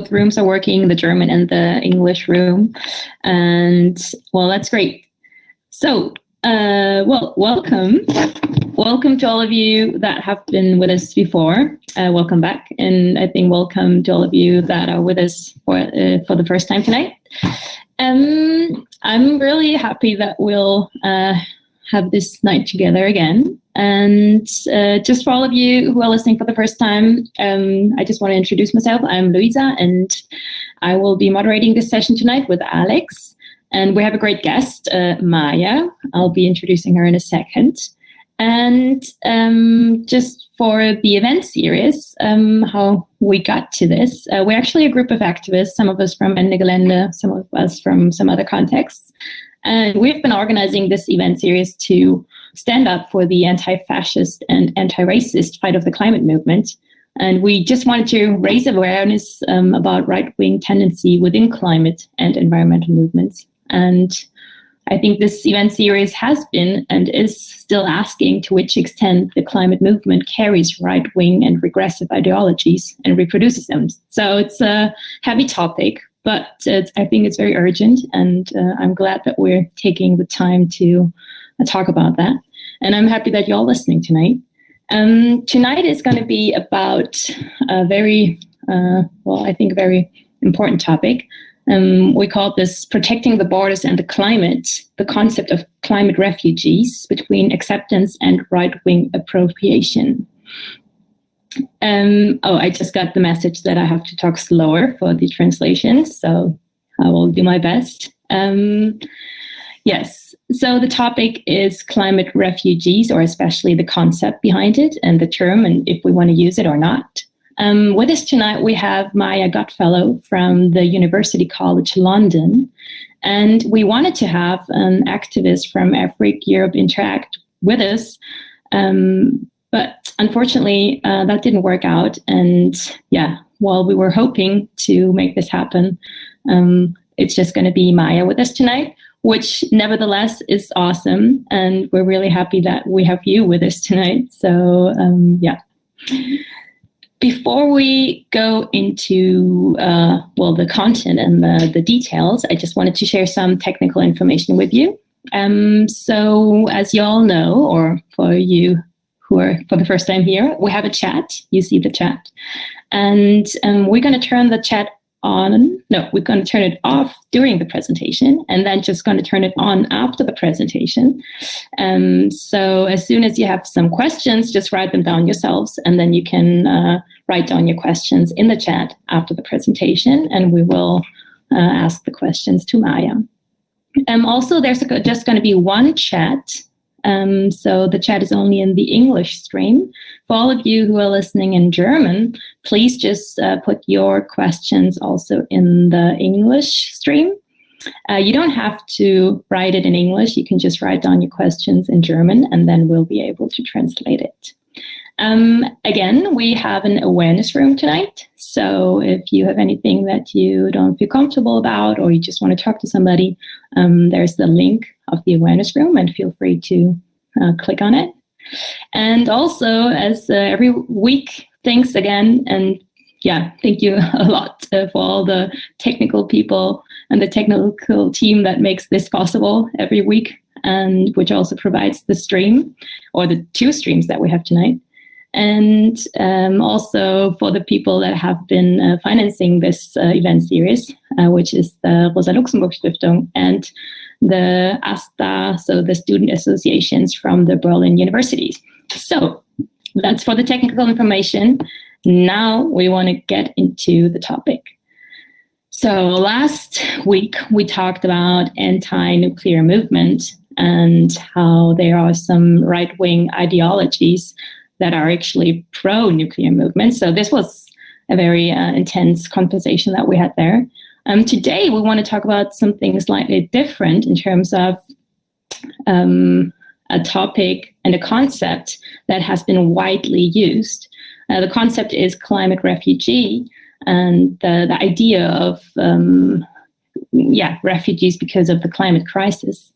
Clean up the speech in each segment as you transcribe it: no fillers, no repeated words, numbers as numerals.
both rooms are working, the German and the English room. And well, that's great. So, welcome. Welcome to all of you that have been with us before. Welcome back. And I think welcome to all of you that are with us for the first time tonight. I'm really happy that we'll have this night together again. And just for all of you who are listening for the first time, I just want to introduce myself. I'm Luisa, and I will be moderating this session tonight with Alex. And we have a great guest, Maya. I'll be introducing her in a second. And just for the event series, how we got to this, we're actually a group of activists, some of us from Ende Gelände, some of us from some other contexts. And we've been organizing this event series to stand up for the anti-fascist and anti-racist fight of the climate movement. And we just wanted to raise awareness about right-wing tendency within climate and environmental movements. And I think this event series has been and is still asking to which extent the climate movement carries right-wing and regressive ideologies and reproduces them. So it's a heavy topic, but I think it's very urgent, and I'm glad that we're taking the time to talk about that. And I'm happy that you're all listening tonight. Tonight is going to be about a very, I think a very important topic. We call this Protecting the Borders and the Climate, the concept of climate refugees between acceptance and right-wing appropriation. I just got the message that I have to talk slower for the translation, so I will do my best. Yes, so the topic is climate refugees, or especially the concept behind it and the term, and if we want to use it or not. With us tonight, we have Maya Goodfellow from the University College London, and we wanted to have an activist from Africa Europe Interact with us, but unfortunately, that didn't work out. And yeah, while we were hoping to make this happen, it's just going to be Maya with us tonight, which nevertheless is awesome, and we're really happy that we have you with us tonight. So yeah. Before we go into, the content and the details, I just wanted to share some technical information with you. So as you all know, or for you who are for the first time here, we have a chat. You see the chat. And we're going to turn the chat on. No, we're going to turn it off during the presentation, and then just going to turn it on after the presentation. So as soon as you have some questions, just write them down yourselves, and then you can write down your questions in the chat after the presentation, and we will ask the questions to Maya. Also, there's just going to be one chat. So the chat is only in the English stream. For all of you who are listening in German, please just put your questions also in the English stream. You don't have to write it in English. You can just write down your questions in German, and then we'll be able to translate it. Again, we have an awareness room tonight. So if you have anything that you don't feel comfortable about, or you just want to talk to somebody, there's the link of the awareness room, and feel free to click on it. And also, as every week, thanks again. And yeah, thank you a lot for all the technical people and the technical team that makes this possible every week, and which also provides the stream, or the two streams that we have tonight. And also for the people that have been financing this event series, which is the Rosa Luxemburg Stiftung and the ASTA, so the student associations from the Berlin universities. So that's for the technical information. Now we want to get into the topic. So last week we talked about anti-nuclear movement and how there are some right-wing ideologies that are actually pro-nuclear movement. So this was a very intense conversation that we had there. Today, we want to talk about something slightly different in terms of a topic and a concept that has been widely used. The concept is climate refugee, and the idea of refugees because of the climate crisis.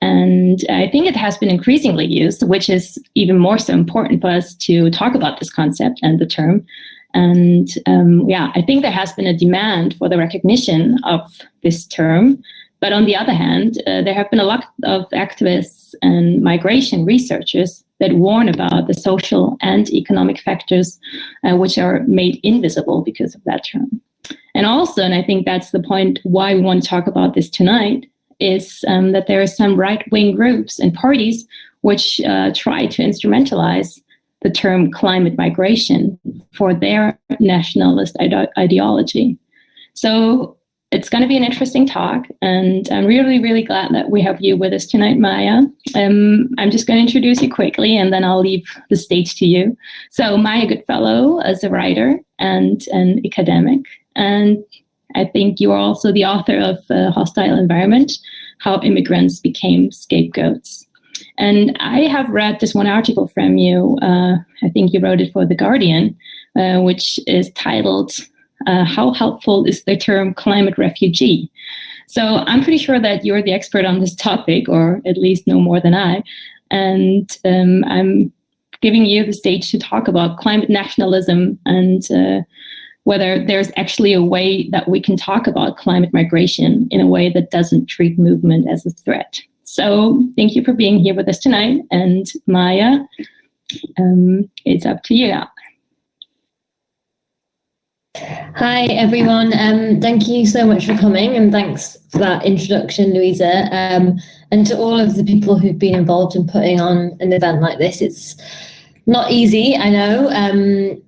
And I think it has been increasingly used, which is even more so important for us to talk about this concept and the term, And I think there has been a demand for the recognition of this term. But on the other hand, there have been a lot of activists and migration researchers that warn about the social and economic factors which are made invisible because of that term. And also, and I think that's the point why we want to talk about this tonight, is that there are some right-wing groups and parties which try to instrumentalize the term climate migration for their nationalist ideology. So it's going to be an interesting talk, and I'm really, really glad that we have you with us tonight, Maya. I'm just going to introduce you quickly, and then I'll leave the stage to you. So Maya Goodfellow is a writer and an academic, and I think you are also the author of Hostile Environment, How Immigrants Became Scapegoats. And I have read this one article from you, I think you wrote it for The Guardian, which is titled, How Helpful is the Term Climate Refugee? So I'm pretty sure that you're the expert on this topic, or at least know more than I. And I'm giving you the stage to talk about climate nationalism and whether there's actually a way that we can talk about climate migration in a way that doesn't treat movement as a threat. So thank you for being here with us tonight. And Maya, it's up to you now. Hi, everyone. Thank you so much for coming, and thanks for that introduction, Louisa. And to all of the people who've been involved in putting on an event like this. It's not easy, I know.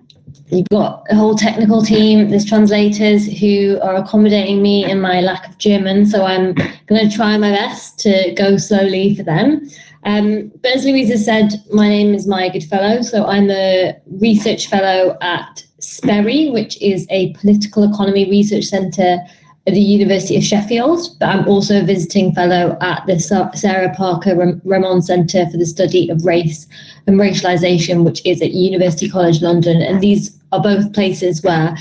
You've got a whole technical team, there's translators who are accommodating me in my lack of German, so I'm going to try my best to go slowly for them. But as Louisa said, my name is Maya Goodfellow, so I'm a research fellow at SPERI, which is a political economy research centre at the University of Sheffield, but I'm also a visiting fellow at the Sarah Parker Ramon Centre for the Study of Race and Racialisation, which is at University College London. And these are both places where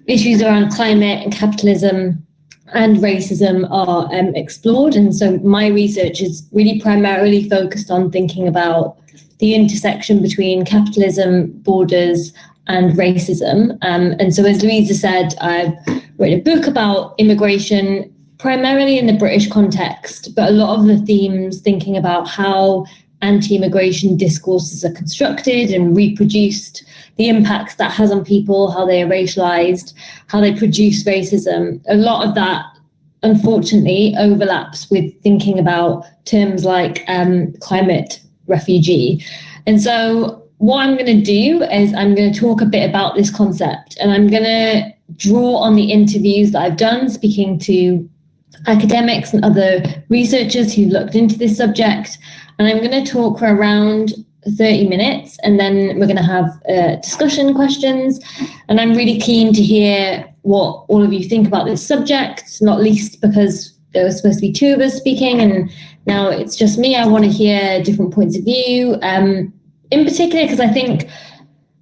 issues around climate and capitalism and racism are explored. And so my research is really primarily focused on thinking about the intersection between capitalism, borders, and racism. And so, as Louisa said, I've written a book about immigration, primarily in the British context, but a lot of the themes thinking about how anti-immigration discourses are constructed and reproduced, the impacts that has on people, how they are racialized, how they produce racism. A lot of that, unfortunately, overlaps with thinking about terms like climate refugee. And so what I'm going to do is I'm going to talk a bit about this concept, and I'm going to draw on the interviews that I've done speaking to academics and other researchers who looked into this subject. And I'm going to talk for around 30 minutes, and then we're going to have discussion questions. And I'm really keen to hear what all of you think about this subject, not least because there was supposed to be two of us speaking, and now it's just me. I want to hear different points of view. In particular, because I think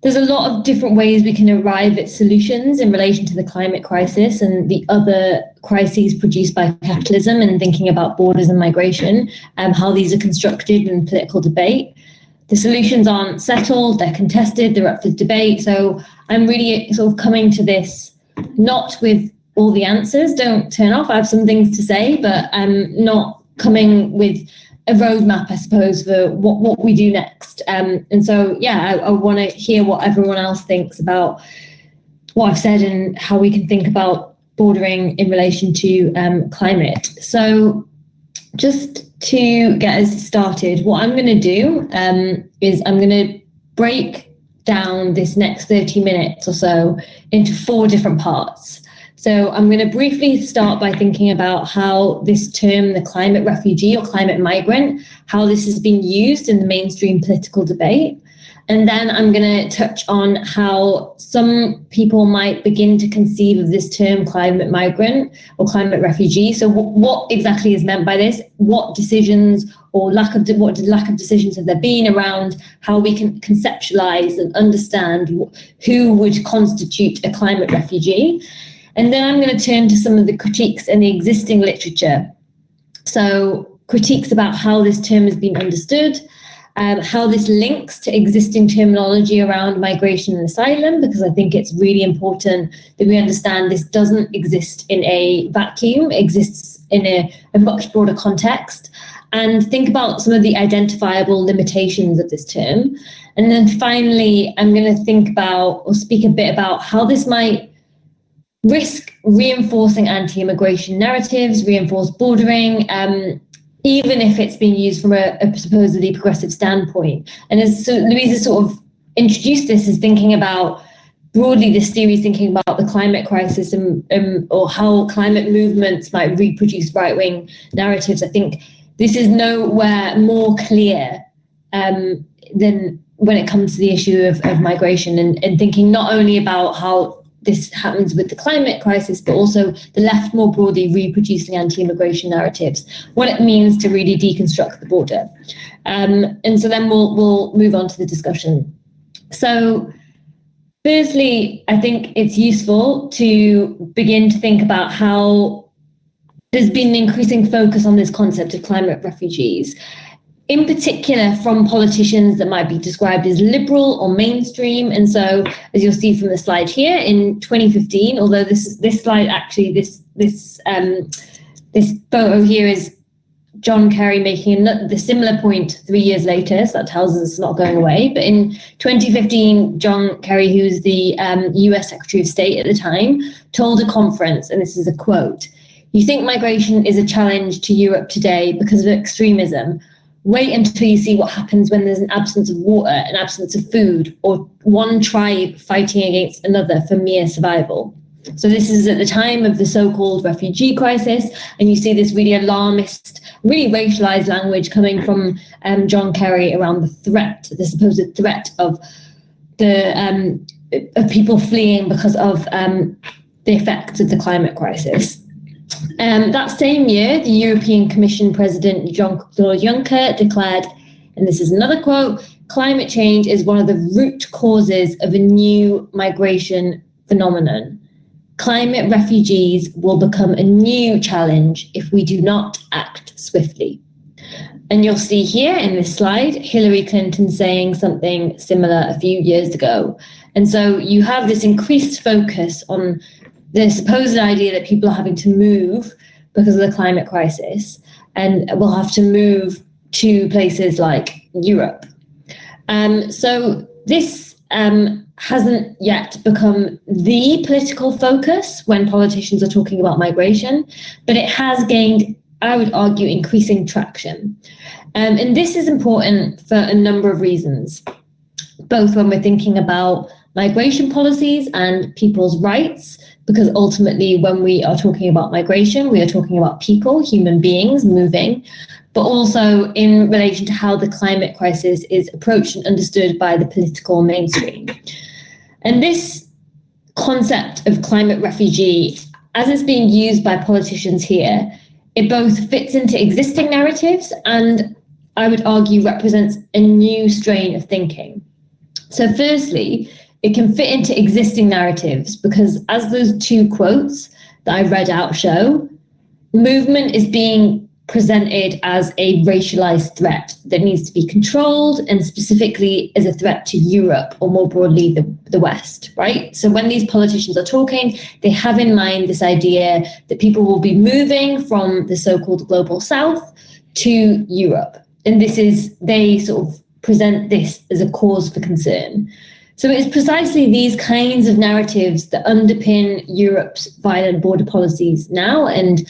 there's a lot of different ways we can arrive at solutions in relation to the climate crisis and the other crises produced by capitalism, and thinking about borders and migration and how these are constructed in political debate. The solutions aren't settled, they're contested, they're up for debate. So I'm really sort of coming to this not with all the answers. Don't turn off, I have some things to say, but I'm not coming with a roadmap, I suppose, for what we do next. And so, I want to hear what everyone else thinks about what I've said and how we can think about bordering in relation to climate. So just to get us started, what I'm going to do is I'm going to break down this next 30 minutes or so into 4 different parts. So I'm going to briefly start by thinking about how this term, the climate refugee or climate migrant, how this has been used in the mainstream political debate. And then I'm going to touch on how some people might begin to conceive of this term climate migrant or climate refugee. So what exactly is meant by this? What decisions or lack of decisions have there been around how we can conceptualize and understand who would constitute a climate refugee? And then I'm going to turn to some of the critiques in the existing literature. So critiques about how this term has been understood, how this links to existing terminology around migration and asylum, because I think it's really important that we understand this doesn't exist in a vacuum, it exists in a much broader context, and think about some of the identifiable limitations of this term. And then finally, I'm going to think about or speak a bit about how this might risk reinforcing anti-immigration narratives, reinforce bordering, even if it's being used from a supposedly progressive standpoint. And as Louisa sort of introduced this, is thinking about broadly this theory is thinking about the climate crisis and or how climate movements might reproduce right-wing narratives. I think this is nowhere more clear than when it comes to the issue of migration and thinking not only about how this happens with the climate crisis, but also the left more broadly reproducing anti-immigration narratives, what it means to really deconstruct the border. And so then we'll move on to the discussion. So firstly, I think it's useful to begin to think about how there's been an increasing focus on this concept of climate refugees, in particular from politicians that might be described as liberal or mainstream. And so, as you'll see from the slide here, in 2015, although this slide actually, this photo here is John Kerry making the similar point 3 years later, so that tells us it's not going away. But in 2015, John Kerry, who's the US Secretary of State at the time, told a conference, and this is a quote, "You think migration is a challenge to Europe today because of extremism? Wait until you see what happens when there's an absence of water, an absence of food, or one tribe fighting against another for mere survival." So this is at the time of the so-called refugee crisis, and you see this really alarmist, really racialized language coming from John Kerry around the supposed threat of people fleeing because of the effects of the climate crisis. That same year, the European Commission President Jean-Claude Juncker declared, and this is another quote, "Climate change is one of the root causes of a new migration phenomenon. Climate refugees will become a new challenge if we do not act swiftly." And you'll see here in this slide, Hillary Clinton saying something similar a few years ago. And so you have this increased focus on the supposed idea that people are having to move because of the climate crisis and will have to move to places like Europe. So this hasn't yet become the political focus when politicians are talking about migration, but it has gained, I would argue, increasing traction. And this is important for a number of reasons, both when we're thinking about migration policies and people's rights, because ultimately when we are talking about migration, we are talking about people, human beings moving, but also in relation to how the climate crisis is approached and understood by the political mainstream. And this concept of climate refugee, as it's being used by politicians here, it both fits into existing narratives and, I would argue, represents a new strain of thinking. So firstly, it can fit into existing narratives because, as those two quotes that I read out show, movement is being presented as a racialized threat that needs to be controlled, and specifically as a threat to Europe, or more broadly the West, right? So when these politicians are talking, they have in mind this idea that people will be moving from the so-called global South to Europe. And they sort of present this as a cause for concern. So it's precisely these kinds of narratives that underpin Europe's violent border policies now, and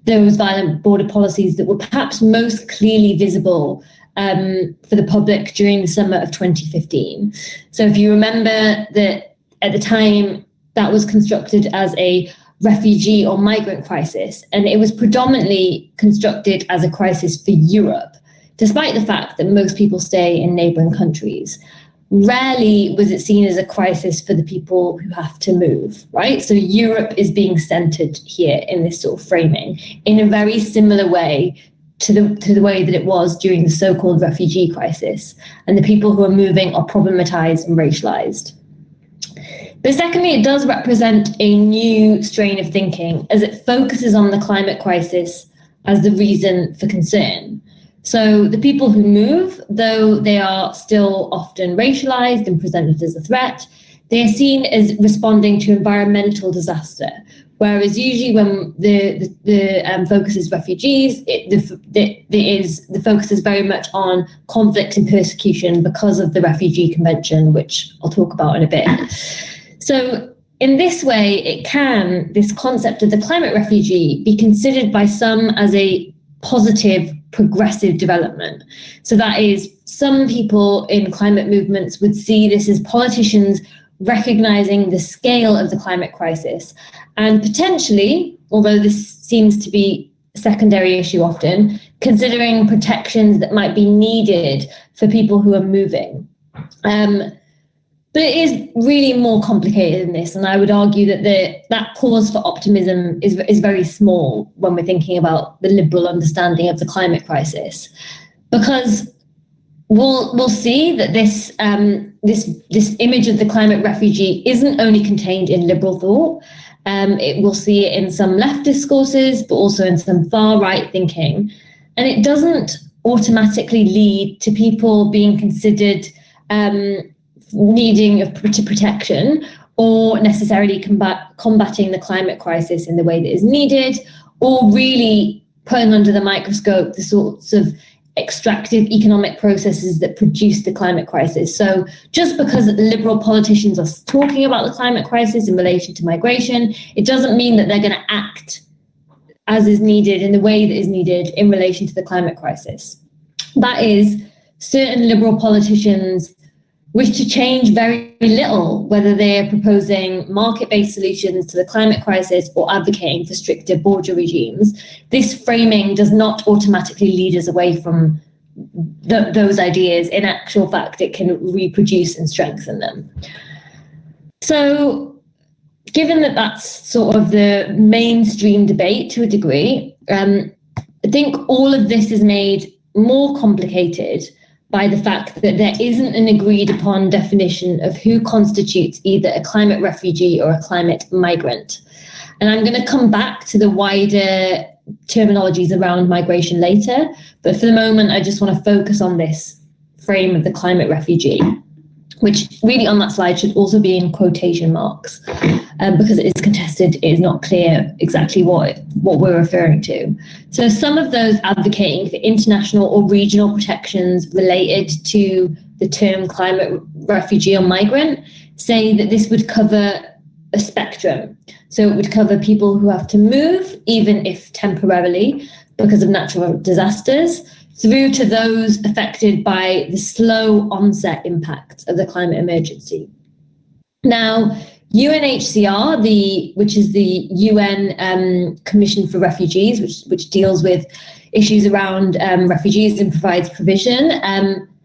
those violent border policies that were perhaps most clearly visible for the public during the summer of 2015. So if you remember that at the time that was constructed as a refugee or migrant crisis, and it was predominantly constructed as a crisis for Europe, despite the fact that most people stay in neighboring countries. Rarely was it seen as a crisis for the people who have to move, right? So Europe is being centered here in this sort of framing in a very similar way to the way that it was during the so-called refugee crisis. And the people who are moving are problematized and racialized. But secondly, it does represent a new strain of thinking as it focuses on the climate crisis as the reason for concern, So the people who move, though they are still often racialized and presented as a threat, they are seen as responding to environmental disaster. Whereas usually when the focus is refugees, the focus is very much on conflict and persecution because of the Refugee Convention, which I'll talk about in a bit. So in this way, this concept of the climate refugee be considered by some as a positive, progressive development. So that is, some people in climate movements would see this as politicians recognizing the scale of the climate crisis and potentially, although this seems to be a secondary issue often, considering protections that might be needed for people who are moving. But it is really more complicated than this, and I would argue that that cause for optimism is very small when we're thinking about the liberal understanding of the climate crisis, because we'll see that this image of the climate refugee isn't only contained in liberal thought. We'll see it in some left discourses, but also in some far right thinking, and it doesn't automatically lead to people being considered needing protection or necessarily combating the climate crisis in the way that is needed, or really putting under the microscope the sorts of extractive economic processes that produce the climate crisis. So just because liberal politicians are talking about the climate crisis in relation to migration, it doesn't mean that they're going to act as is needed in the way that is needed in relation to the climate crisis. That is, certain liberal politicians wish to change very little, whether they are proposing market-based solutions to the climate crisis or advocating for stricter border regimes. This framing does not automatically lead us away from those ideas. In actual fact, it can reproduce and strengthen them. So, given that that's sort of the mainstream debate to a degree, I think all of this is made more complicated by the fact that there isn't an agreed upon definition of who constitutes either a climate refugee or a climate migrant. And I'm going to come back to the wider terminologies around migration later, but for the moment, I just want to focus on this frame of the climate refugee, which really on that slide should also be in quotation marks, because it is contested, it is not clear exactly what we're referring to. So some of those advocating for international or regional protections related to the term climate refugee or migrant say that this would cover a spectrum. So it would cover people who have to move, even if temporarily, because of natural disasters, through to those affected by the slow onset impacts of the climate emergency. Now, UNHCR, which is the UN Commission for Refugees, which deals with issues around refugees and provides provision,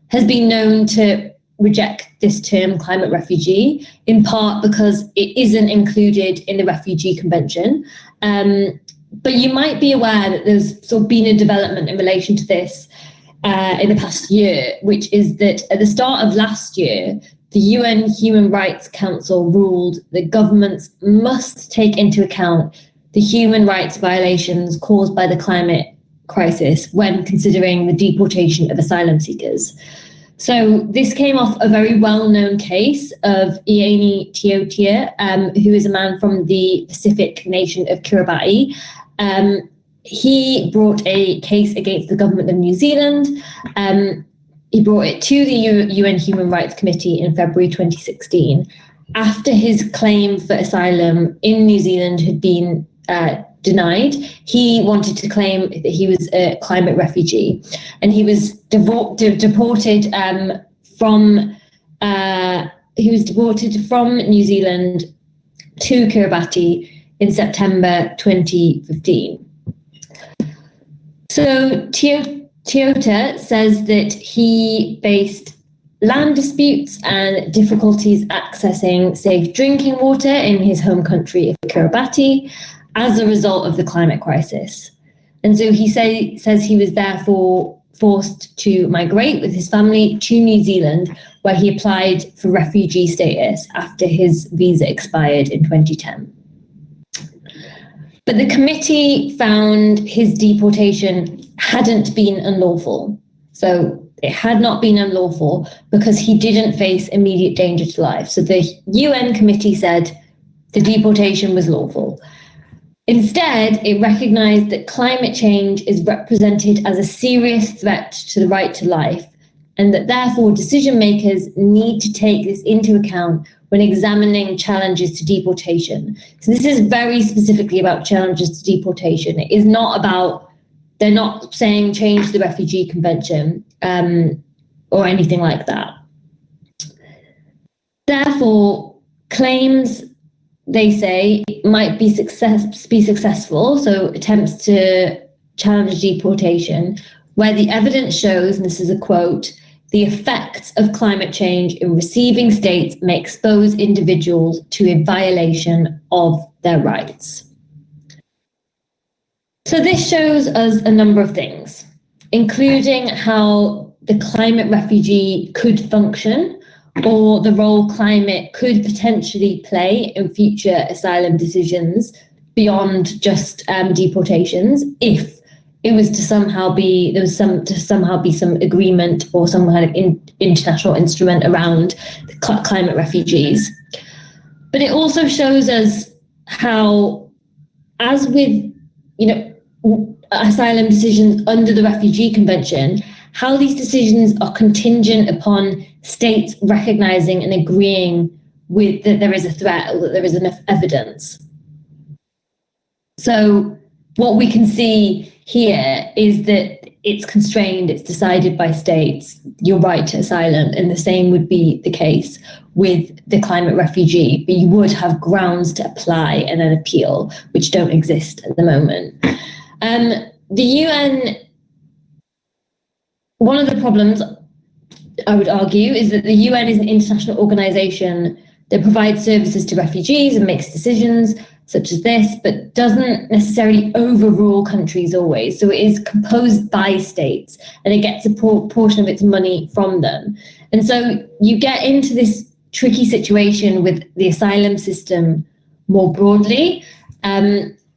has been known to reject this term climate refugee, in part because it isn't included in the Refugee Convention. But you might be aware that there's sort of been a development in relation to this in the past year, which is that at the start of last year, the UN Human Rights Council ruled that governments must take into account the human rights violations caused by the climate crisis when considering the deportation of asylum seekers. So this came off a very well-known case of Ieni Tiotia, who is a man from the Pacific nation of Kiribati. He brought a case against the government of New Zealand. He brought it to the UN Human Rights Committee in February 2016 after his claim for asylum in New Zealand had been denied. He wanted to claim that he was a climate refugee, and he was deported from New Zealand to Kiribati in September 2015. So Toyota says that he faced land disputes and difficulties accessing safe drinking water in his home country of Kiribati as a result of the climate crisis. And so he says he was therefore forced to migrate with his family to New Zealand, where he applied for refugee status after his visa expired in 2010. But the committee found his deportation hadn't been unlawful. So it had not been unlawful because he didn't face immediate danger to life. So the UN committee said the deportation was lawful. Instead, it recognized that climate change is represented as a serious threat to the right to life, and that therefore decision makers need to take this into account when examining challenges to deportation. So this is very specifically about challenges to deportation. It is not about, they're not saying change the Refugee Convention or anything like that. Therefore, claims, they say, might be successful, so attempts to challenge deportation, where the evidence shows, and this is a quote, the effects of climate change in receiving states may expose individuals to a violation of their rights. So this shows us a number of things, including how the climate refugee could function, or the role climate could potentially play in future asylum decisions beyond just deportations, if it was to somehow be, some agreement or some kind of international instrument around the climate refugees. But it also shows us how, as with, asylum decisions under the Refugee Convention, how these decisions are contingent upon states recognizing and agreeing with that there is a threat or that there is enough evidence. So what we can see here is that it's constrained, it's decided by states, your right to asylum, and the same would be the case with the climate refugee, but you would have grounds to apply and then appeal, which don't exist at the moment. The UN, one of the problems, I would argue, is that the UN is an international organization that provides services to refugees and makes decisions such as this, but doesn't necessarily overrule countries always. So it is composed by states and it gets a portion of its money from them. And so you get into this tricky situation with the asylum system more broadly,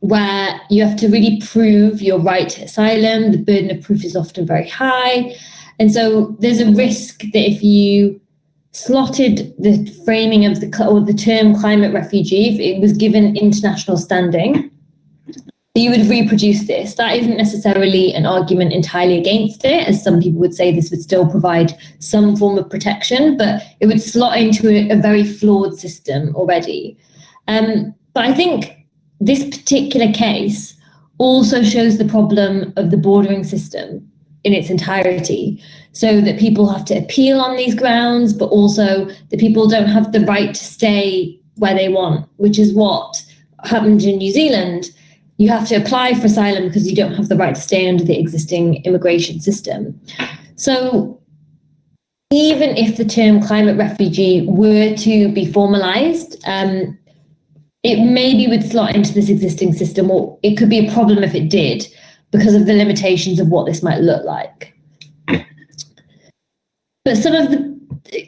where you have to really prove your right to asylum. The burden of proof is often very high. And so there's a risk that if you slotted the framing of the term climate refugee, if it was given international standing, you would reproduce this. That isn't necessarily an argument entirely against it, as some people would say this would still provide some form of protection, but it would slot into a very flawed system already. But I think this particular case also shows the problem of the bordering system in its entirety, so that people have to appeal on these grounds, but also that people don't have the right to stay where they want, which is what happened in New Zealand. You have to apply for asylum because you don't have the right to stay under the existing immigration system. So even if the term climate refugee were to be formalized, it maybe would slot into this existing system, or it could be a problem if it did, because of the limitations of what this might look like. But some of the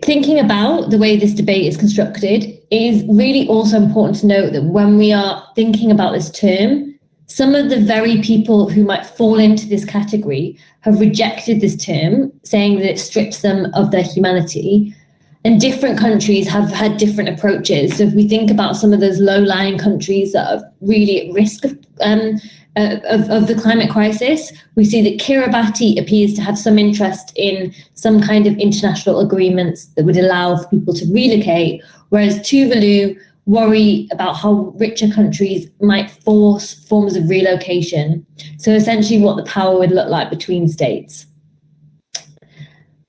thinking about the way this debate is constructed is really also important to note that when we are thinking about this term, some of the very people who might fall into this category have rejected this term, saying that it strips them of their humanity. And different countries have had different approaches. So if we think about some of those low-lying countries that are really at risk of the climate crisis, we see that Kiribati appears to have some interest in some kind of international agreements that would allow for people to relocate, whereas Tuvalu worry about how richer countries might force forms of relocation. So essentially what the power would look like between states.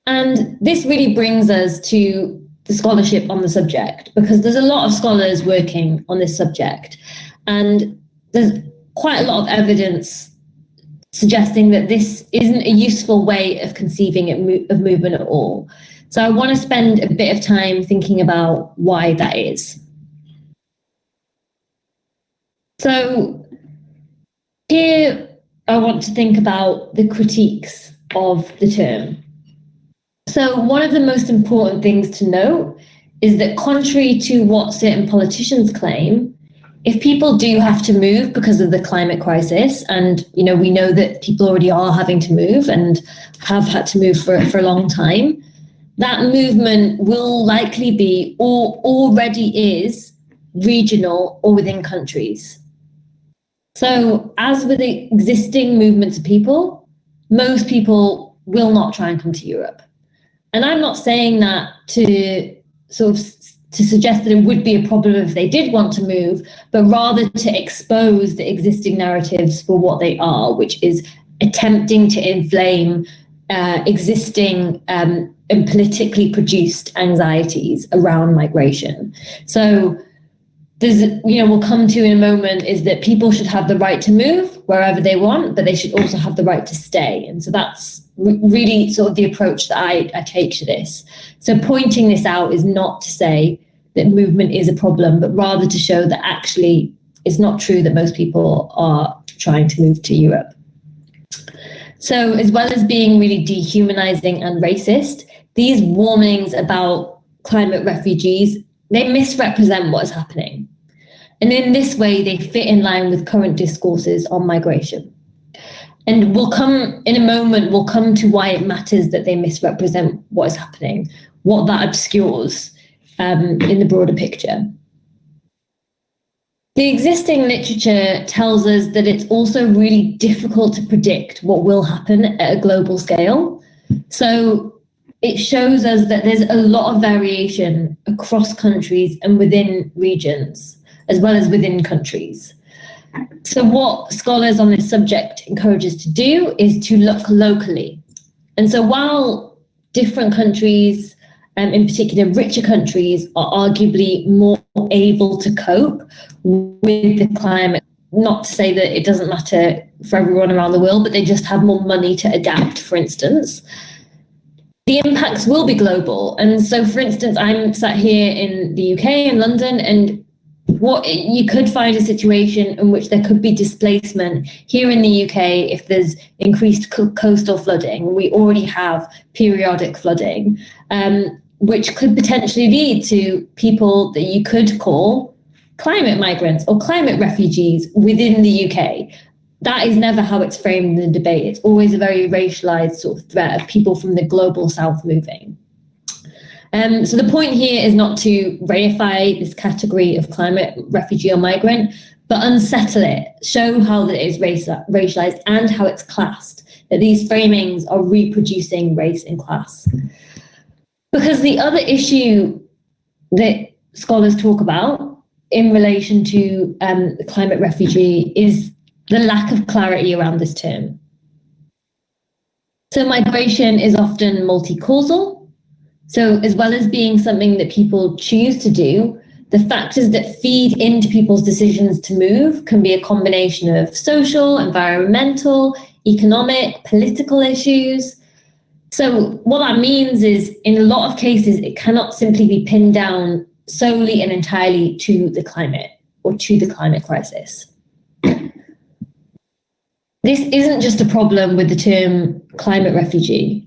And this really brings us to the scholarship on the subject, because there's a lot of scholars working on this subject, and there's quite a lot of evidence suggesting that this isn't a useful way of conceiving of movement at all. So I want to spend a bit of time thinking about why that is. So here I want to think about the critiques of the term. So one of the most important things to note is that contrary to what certain politicians claim, if people do have to move because of the climate crisis, and we know that people already are having to move and have had to move for a long time, that movement will likely be, or already is, regional or within countries. So as with the existing movements of people, most people will not try and come to Europe. And I'm not saying that to suggest that it would be a problem if they did want to move, but rather to expose the existing narratives for what they are, which is attempting to inflame existing and politically produced anxieties around migration. So we'll come to in a moment is that people should have the right to move wherever they want, but they should also have the right to stay. And so that's really sort of the approach that I take to this. So pointing this out is not to say that movement is a problem, but rather to show that actually it's not true that most people are trying to move to Europe. So as well as being really dehumanizing and racist, these warnings about climate refugees, they misrepresent what is happening. And in this way, they fit in line with current discourses on migration. And we'll come to why it matters that they misrepresent what is happening, what that obscures in the broader picture. The existing literature tells us that it's also really difficult to predict what will happen at a global scale. So it shows us that there's a lot of variation across countries and within regions, as well as within countries. So what scholars on this subject encourage us to do is to look locally. And so while different countries, in particular richer countries, are arguably more able to cope with the climate, not to say that it doesn't matter for everyone around the world, but they just have more money to adapt, for instance, the impacts will be global. And so, for instance, I'm sat here in the UK, in London, and what you could find a situation in which there could be displacement here in the UK if there's increased coastal flooding. We already have periodic flooding, which could potentially lead to people that you could call climate migrants or climate refugees within the UK. That is never how it's framed in the debate. It's always a very racialized sort of threat of people from the global south moving. So the point here is not to reify this category of climate refugee or migrant, but unsettle it, show how that it is racialized and how it's classed, that these framings are reproducing race and class. Because the other issue that scholars talk about in relation to the climate refugee is the lack of clarity around this term. So migration is often multi-causal. So as well as being something that people choose to do, the factors that feed into people's decisions to move can be a combination of social, environmental, economic, political issues. So what that means is, in a lot of cases, it cannot simply be pinned down solely and entirely to the climate or to the climate crisis. This isn't just a problem with the term climate refugee.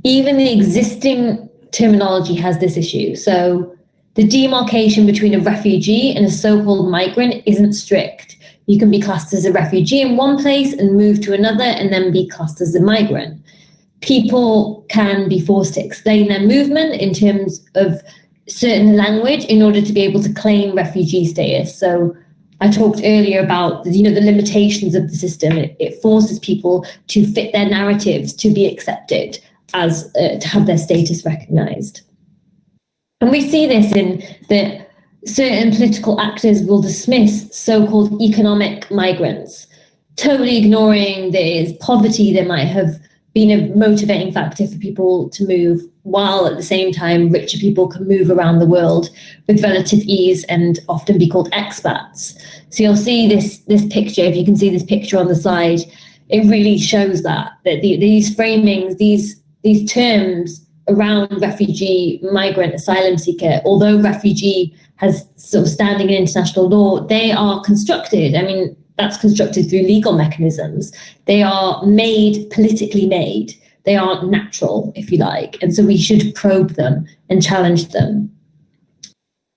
Even the existing terminology has this issue. So the demarcation between a refugee and a so-called migrant isn't strict. You can be classed as a refugee in one place and move to another and then be classed as a migrant. People can be forced to explain their movement in terms of certain language in order to be able to claim refugee status. So I talked earlier about the limitations of the system. It forces people to fit their narratives to be accepted as to have their status recognized. And we see this in that certain political actors will dismiss so-called economic migrants, totally ignoring there is poverty that might have been a motivating factor for people to move, while at the same time richer people can move around the world with relative ease and often be called expats. So you'll see this picture, if you can see this picture on the slide, it really shows that these framings, these terms around refugee, migrant, asylum seeker, although refugee has sort of standing in international law, they are constructed. I mean, that's constructed through legal mechanisms. They are politically made. They are natural, if you like. And so we should probe them and challenge them.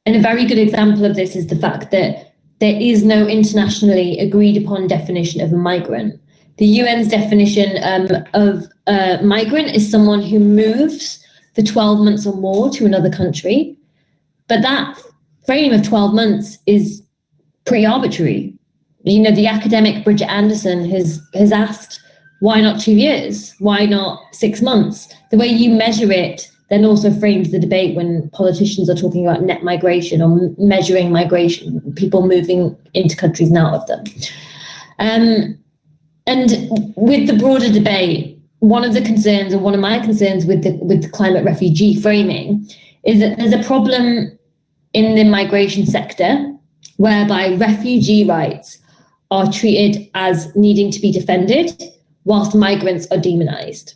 And a very good example of this is the fact that there is no internationally agreed upon definition of a migrant. The UN's definition of a migrant is someone who moves for 12 months or more to another country. But that frame of 12 months is pretty arbitrary. The academic Bridget Anderson has asked, why not 2 years? Why not 6 months? The way you measure it then also frames the debate when politicians are talking about net migration or measuring migration, people moving into countries and out of them. And with the broader debate, one of the concerns, or one of my concerns with the climate refugee framing, is that there's a problem in the migration sector whereby refugee rights are treated as needing to be defended whilst migrants are demonized.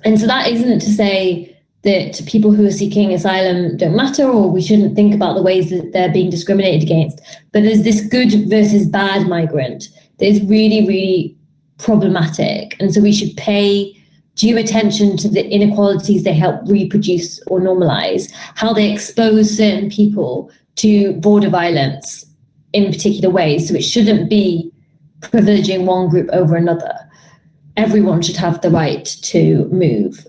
And so that isn't to say that people who are seeking asylum don't matter, or we shouldn't think about the ways that they're being discriminated against. But there's this good versus bad migrant that is really, really problematic. And so we should pay due attention to the inequalities they help reproduce or normalize, how they expose certain people to border violence in particular ways. So it shouldn't be privileging one group over another. Everyone should have the right to move.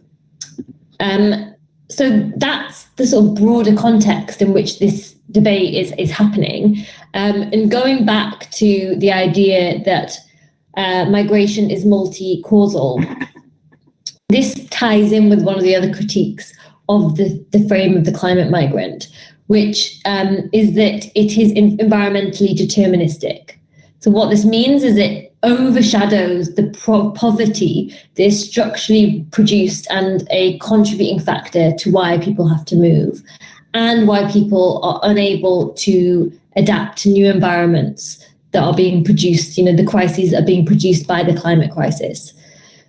So that's the sort of broader context in which this debate is happening. And going back to the idea that migration is multi-causal, this ties in with one of the other critiques of the frame of the climate migrant, which is that it is environmentally deterministic. So what this means is it overshadows the poverty that is structurally produced and a contributing factor to why people have to move and why people are unable to adapt to new environments that are being produced, the crises that are being produced by the climate crisis.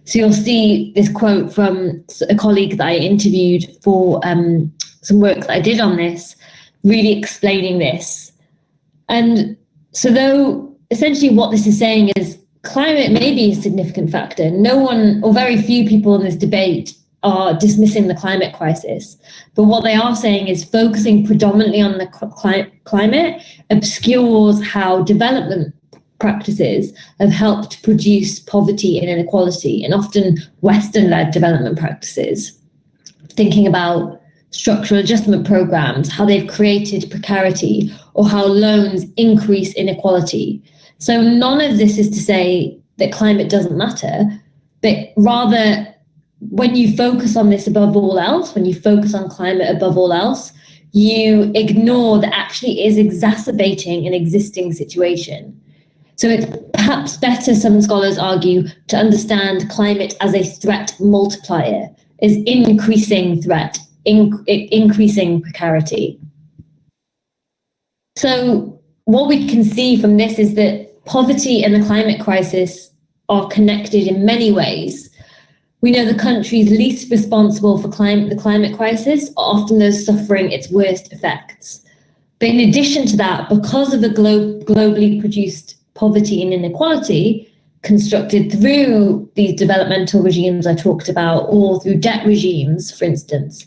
So you'll see this quote from a colleague that I interviewed for some work that I did on this, really explaining this. And so though essentially what this is saying is climate may be a significant factor. No one, or very few people in this debate, are dismissing the climate crisis. But what they are saying is focusing predominantly on the climate obscures how development practices have helped produce poverty and inequality, and often Western-led development practices. Thinking about structural adjustment programs, how they've created precarity, or how loans increase inequality. So none of this is to say that climate doesn't matter, but rather when you focus on this above all else, when you focus on climate above all else, you ignore that actually is exacerbating an existing situation. So it's perhaps better, some scholars argue, to understand climate as a threat multiplier, as increasing threat, increasing precarity. So what we can see from this is that poverty and the climate crisis are connected in many ways. We know the countries least responsible for the climate crisis are often those suffering its worst effects. But in addition to that, because of the globally produced poverty and inequality constructed through these developmental regimes I talked about, or through debt regimes, for instance,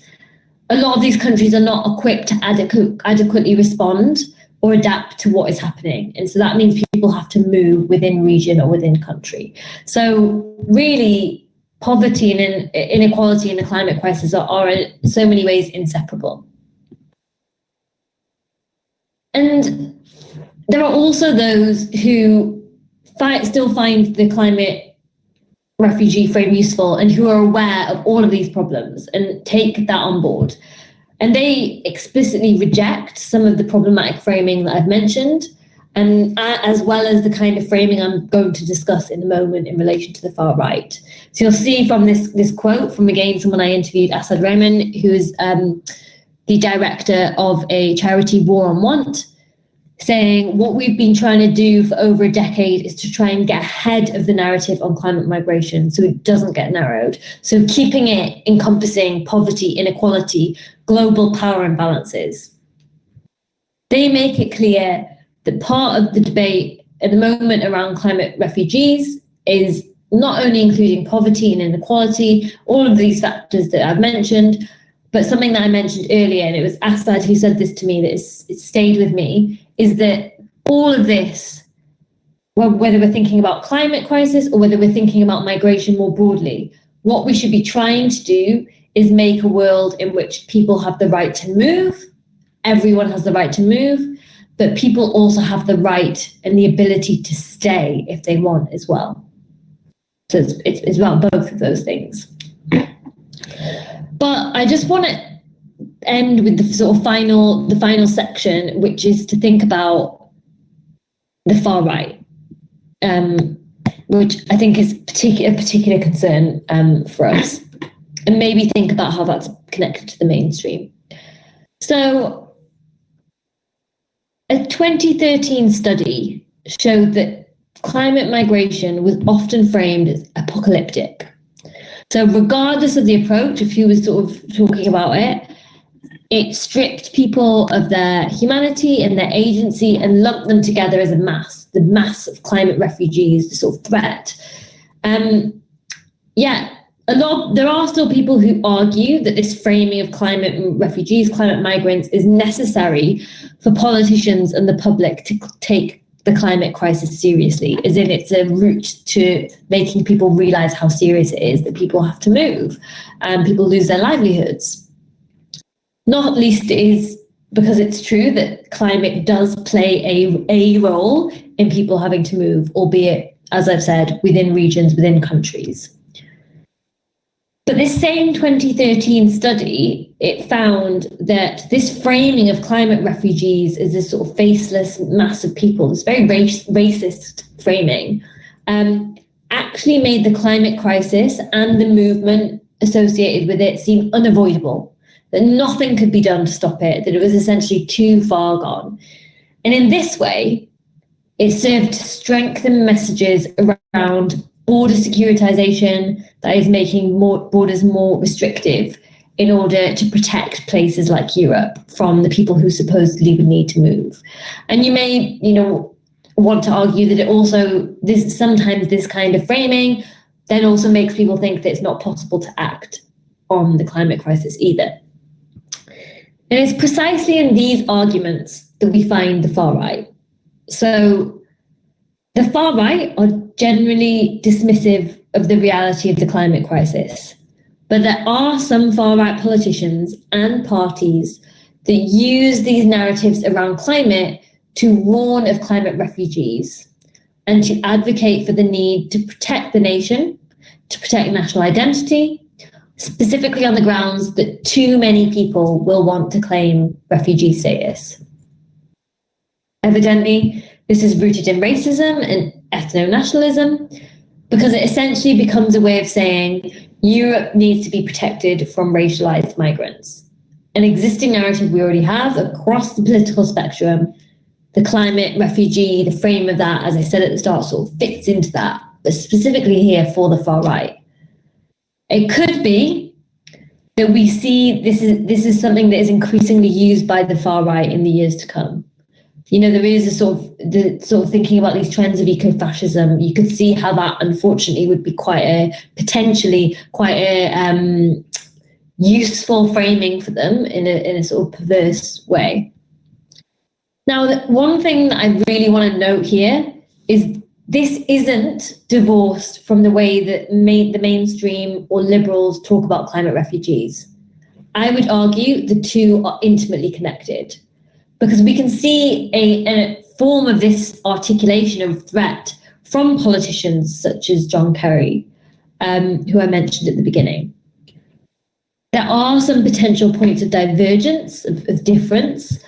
a lot of these countries are not equipped to adequately respond or adapt to what is happening. And so that means people have to move within region or within country. So really, poverty and inequality in the climate crisis are in so many ways inseparable. And there are also those who still find the climate refugee frame useful and who are aware of all of these problems and take that on board. And they explicitly reject some of the problematic framing that I've mentioned, and as well as the kind of framing I'm going to discuss in a moment in relation to the far right. So you'll see from this quote from, again, someone I interviewed, Asad Rehman, who is the director of a charity, War on Want, saying what we've been trying to do for over a decade is to try and get ahead of the narrative on climate migration so it doesn't get narrowed. So keeping it encompassing poverty, inequality, global power imbalances. They make it clear that part of the debate at the moment around climate refugees is not only including poverty and inequality, all of these factors that I've mentioned, but something that I mentioned earlier, and it was Asad who said this to me that it's stayed with me, is that all of this, whether we're thinking about climate crisis or whether we're thinking about migration more broadly, what we should be trying to do is make a world in which people have the right to move, everyone has the right to move, but people also have the right and the ability to stay if they want as well. So it's about both of those things. But I just want to end with the sort of final section, which is to think about the far right, which I think is a particular concern for us, and maybe think about how that's connected to the mainstream. So a 2013 study showed that climate migration was often framed as apocalyptic. So regardless of the approach, if who was sort of talking about it, it stripped people of their humanity and their agency and lumped them together as a mass, the mass of climate refugees, the sort of threat. There are still people who argue that this framing of climate refugees, climate migrants, is necessary for politicians and the public to take the climate crisis seriously, as in it's a route to making people realize how serious it is that people have to move and people lose their livelihoods. Not least is because it's true that climate does play a role in people having to move, albeit, as I've said, within regions, within countries. But this same 2013 study, it found that this framing of climate refugees as this sort of faceless mass of people, this very racist framing, actually made the climate crisis and the movement associated with it seem unavoidable, that nothing could be done to stop it, that it was essentially too far gone. And in this way, it served to strengthen messages around border securitization, that is making borders more restrictive in order to protect places like Europe from the people who supposedly would need to move. And you may, want to argue that it also, sometimes this kind of framing then also makes people think that it's not possible to act on the climate crisis either. And it's precisely in these arguments that we find the far right. So the far right are generally dismissive of the reality of the climate crisis. But there are some far right politicians and parties that use these narratives around climate to warn of climate refugees and to advocate for the need to protect the nation, to protect national identity, specifically on the grounds that too many people will want to claim refugee status. Evidently, this is rooted in racism and ethno-nationalism, because it essentially becomes a way of saying Europe needs to be protected from racialized migrants. An existing narrative we already have across the political spectrum. The climate refugee, the frame of that, as I said at the start, sort of fits into that, but specifically here for the far right. It could be that we see this is something that is increasingly used by the far right in the years to come. There is a sort of thinking about these trends of eco-fascism. You could see how that, unfortunately, would be potentially quite a useful framing for them in a sort of perverse way. Now, one thing that I really want to note here is this isn't divorced from the way that the mainstream or liberals talk about climate refugees. I would argue the two are intimately connected, because we can see a form of this articulation of threat from politicians such as John Kerry, who I mentioned at the beginning. There are some potential points of divergence, of difference,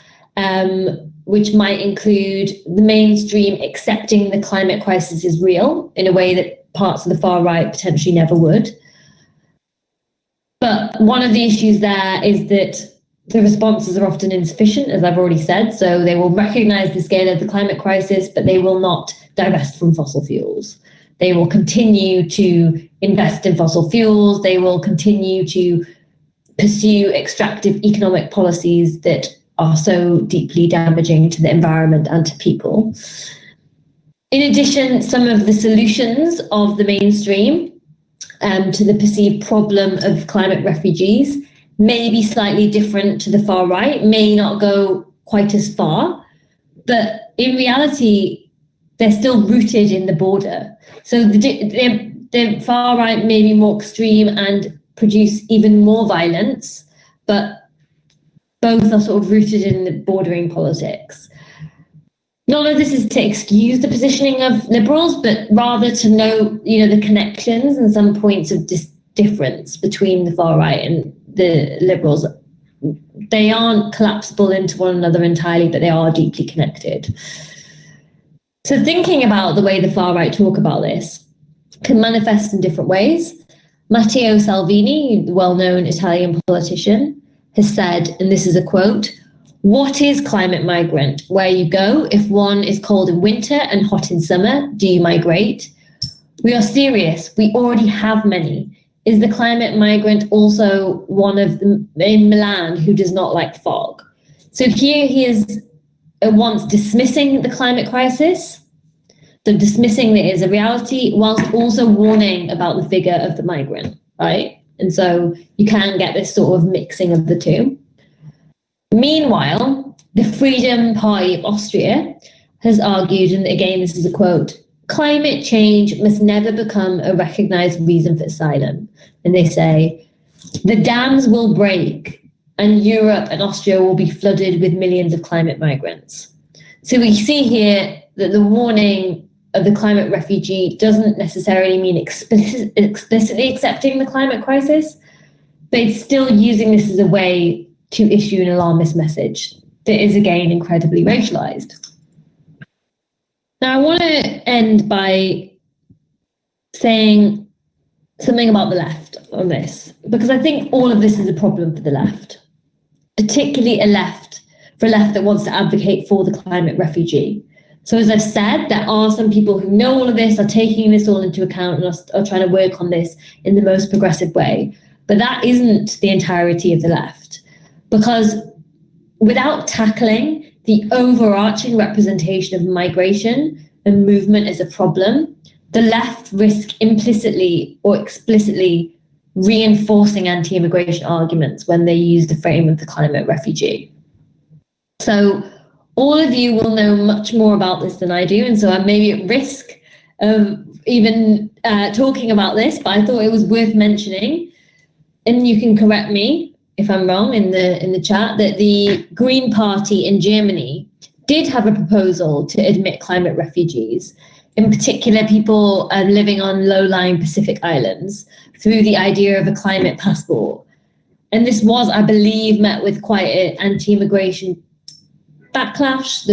which might include the mainstream accepting the climate crisis is real in a way that parts of the far right potentially never would. But one of the issues there is that the responses are often insufficient, as I've already said. So they will recognize the scale of the climate crisis, but they will not divest from fossil fuels. They will continue to invest in fossil fuels. They will continue to pursue extractive economic policies that are so deeply damaging to the environment and to people. In addition, some of the solutions of the mainstream to the perceived problem of climate refugees may be slightly different to the far right, may not go quite as far, but in reality, they're still rooted in the border. So the far right may be more extreme and produce even more violence, but both are sort of rooted in the bordering politics. None of this is to excuse the positioning of liberals, but rather to know, the connections and some points of difference between the far right and the liberals. They aren't collapsible into one another entirely, but they are deeply connected. So thinking about the way the far right talk about this can manifest in different ways. Matteo Salvini, the well-known Italian politician, has said, and this is a quote, "What is climate migrant? Where you go, if one is cold in winter and hot in summer, do you migrate? We are serious, we already have many. Is the climate migrant also one of them in Milan who does not like fog?" So here he is once dismissing the climate crisis, so dismissing that it is a reality, whilst also warning about the figure of the migrant, right? And so you can get this sort of mixing of the two. Meanwhile, the Freedom Party of Austria has argued, and again, this is a quote, "Climate change must never become a recognized reason for asylum." And they say, "The dams will break and Europe and Austria will be flooded with millions of climate migrants." So we see here that the warning of the climate refugee doesn't necessarily mean explicitly accepting the climate crisis, but it's still using this as a way to issue an alarmist message that is, again, incredibly racialized. Now, I want to end by saying something about the left on this, because I think all of this is a problem for the left, particularly a left that wants to advocate for the climate refugee. So as I've said, there are some people who know all of this, are taking this all into account and are trying to work on this in the most progressive way. But that isn't the entirety of the left, because without tackling the overarching representation of migration and movement as a problem, the left risk implicitly or explicitly reinforcing anti-immigration arguments when they use the frame of the climate refugee. So all of you will know much more about this than I do, and so I'm maybe at risk of even talking about this, but I thought it was worth mentioning, and you can correct me if I'm wrong in the chat, that the Green Party in Germany did have a proposal to admit climate refugees, in particular people living on low-lying Pacific islands, through the idea of a climate passport. And this was, I believe, met with quite an anti-immigration backlash.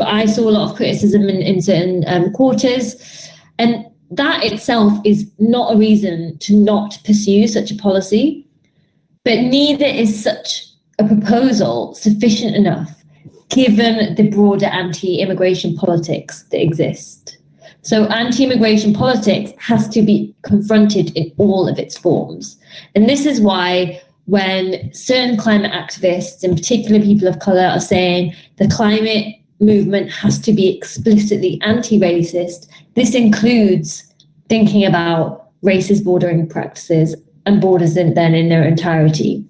I saw a lot of criticism in certain quarters, and that itself is not a reason to not pursue such a policy, but neither is such a proposal sufficient enough given the broader anti-immigration politics that exist. So anti-immigration politics has to be confronted in all of its forms. And this is why when certain climate activists, in particular people of colour, are saying the climate movement has to be explicitly anti-racist, this includes thinking about racist bordering practices and borders then in their entirety.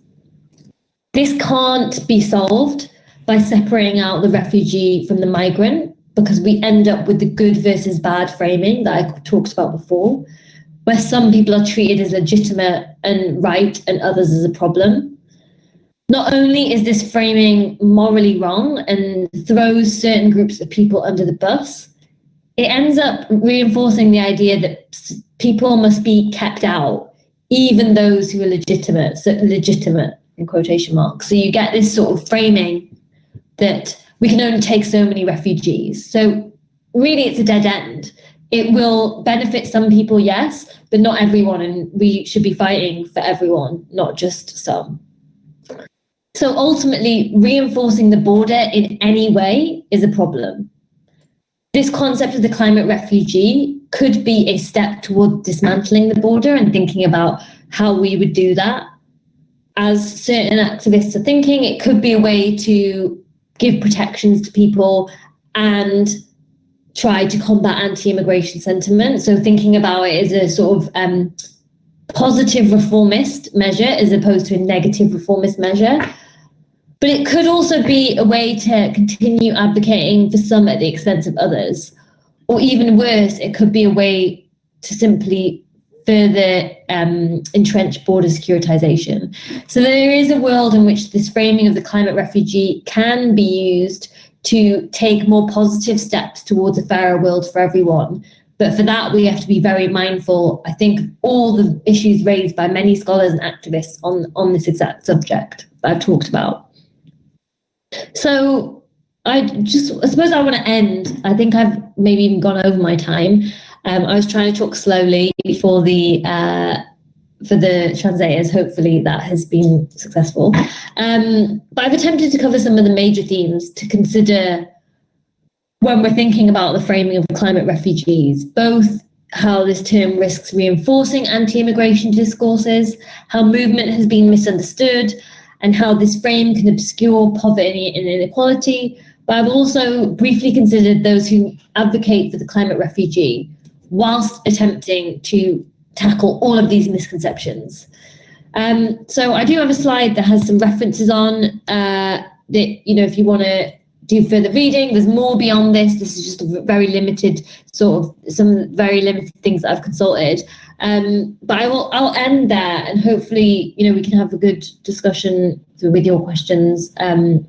This can't be solved by separating out the refugee from the migrant, because we end up with the good versus bad framing that I talked about before, where some people are treated as legitimate and right and others as a problem. Not only is this framing morally wrong and throws certain groups of people under the bus, it ends up reinforcing the idea that people must be kept out, even those who are legitimate in quotation marks. So you get this sort of framing that we can only take so many refugees. So really it's a dead end. It will benefit some people, yes, but not everyone, and we should be fighting for everyone, not just some. So ultimately, reinforcing the border in any way is a problem. This concept of the climate refugee could be a step toward dismantling the border and thinking about how we would do that. As certain activists are thinking, it could be a way to give protections to people and try to combat anti-immigration sentiment. So thinking about it as a sort of positive reformist measure as opposed to a negative reformist measure. But it could also be a way to continue advocating for some at the expense of others. Or even worse, it could be a way to simply further entrench border securitization. So there is a world in which this framing of the climate refugee can be used to take more positive steps towards a fairer world for everyone. But for that, we have to be very mindful, I think, of all the issues raised by many scholars and activists on this exact subject that I've talked about. So I suppose I want to end. I think I've maybe even gone over my time. I was trying to talk slowly for the translators. Hopefully that has been successful. But I've attempted to cover some of the major themes to consider when we're thinking about the framing of climate refugees, both how this term risks reinforcing anti-immigration discourses, how movement has been misunderstood, and how this frame can obscure poverty and inequality. But I've also briefly considered those who advocate for the climate refugee, whilst attempting to tackle all of these misconceptions. So I do have a slide that has some references on that, if you want to do further reading, there's more beyond this. This is just a very limited some very limited things that I've consulted. But I'll end there, and hopefully, we can have a good discussion with your questions. In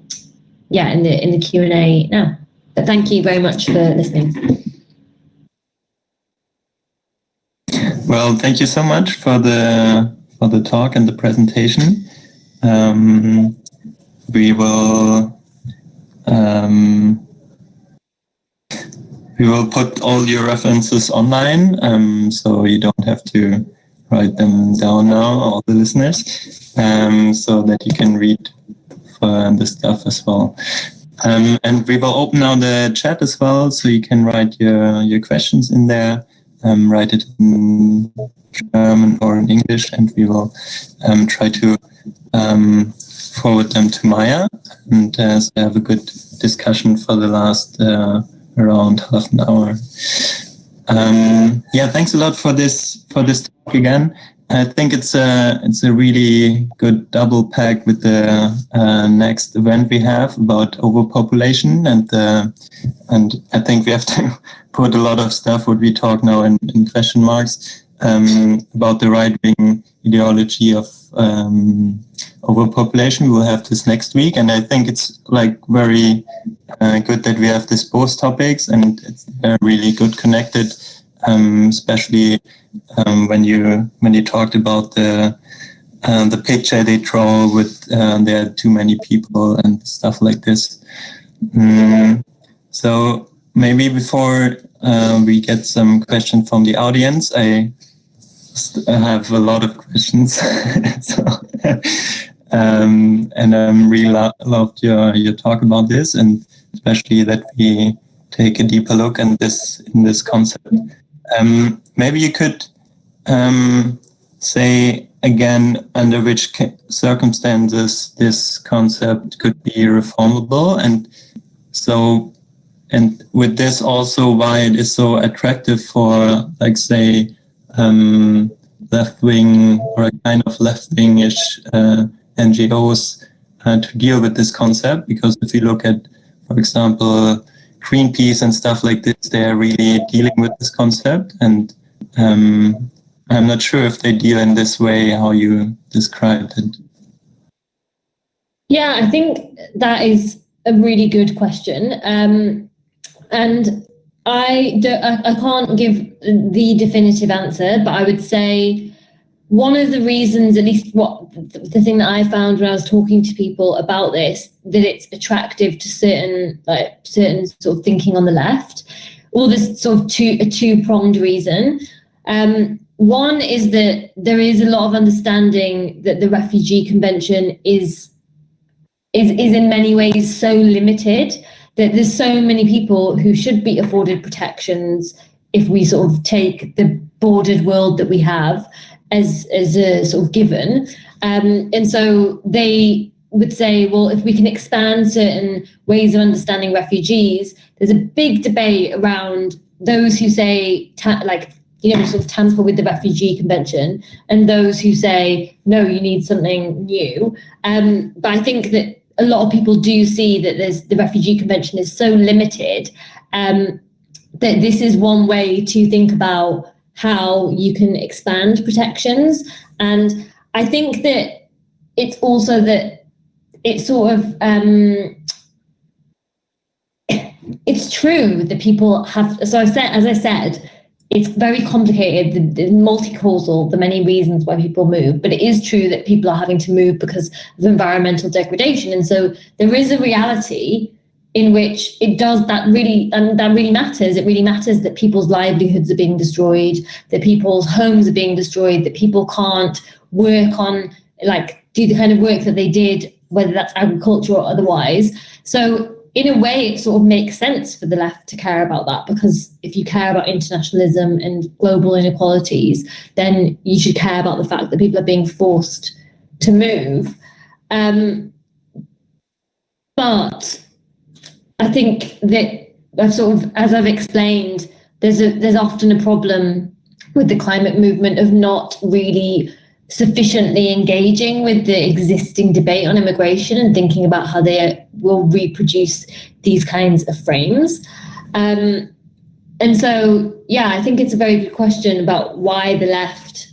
the Q&A now. But thank you very much for listening. Well, thank you so much for the talk and the presentation. We will put all your references online, so you don't have to write them down now, all the listeners, so that you can read the stuff as well. And we will open now the chat as well, so you can write your questions in there. Write it in German or in English, and we will try to forward them to Maya, and so have a good discussion for the last around half an hour. Thanks a lot for this talk again. I think it's a really good double pack with the next event we have about overpopulation, and I think we have to put a lot of stuff what we talk now in question marks about the right-wing ideology of overpopulation. We will have this next week, and I think it's very good that we have these both topics, and it's really good connected, especially when you talked about the picture they draw with there are too many people and stuff like this. So maybe before we get some questions from the audience, I have a lot of questions. So, and I really loved your talk about this, and especially that we take a deeper look in this concept. Maybe you could say again under which circumstances this concept could be reformable, and with this also why it is so attractive for, say, left-wing or a kind of left-wing-ish NGOs to deal with this concept. Because if you look at, for example, Greenpeace and stuff like this, they are really dealing with this concept, and I'm not sure if they deal in this way how you described it. Yeah, I think that is a really good question, and I can't give the definitive answer, but I would say one of the reasons, at least the thing that I found when I was talking to people about this, that it's attractive to certain sort of thinking on the left, or this sort of a two-pronged reason. One is that there is a lot of understanding that the Refugee Convention is in many ways so limited that there's so many people who should be afforded protections if we sort of take the bordered world that we have as a sort of given. And so they would say, well, if we can expand certain ways of understanding refugees, there's a big debate around those who say, sort of tamper with the Refugee Convention, and those who say, no, you need something new. But I think that a lot of people do see that the Refugee Convention is so limited, that this is one way to think about how you can expand protections. And I think that it's also that it's sort of, it's true that people have, so as I said, it's very complicated, the multi-causal, the many reasons why people move, but it is true that people are having to move because of environmental degradation. And so there is a reality in which it does that really matters. It really matters that people's livelihoods are being destroyed, that people's homes are being destroyed, that people can't work on, like, do the kind of work that they did, whether that's agriculture or otherwise. So in a way, it sort of makes sense for the left to care about that, because if you care about internationalism and global inequalities, then you should care about the fact that people are being forced to move. But I think that I've sort of, as I've explained, there's often a problem with the climate movement of not really sufficiently engaging with the existing debate on immigration and thinking about how they will reproduce these kinds of frames. And so, yeah, I think it's a very good question about why the left,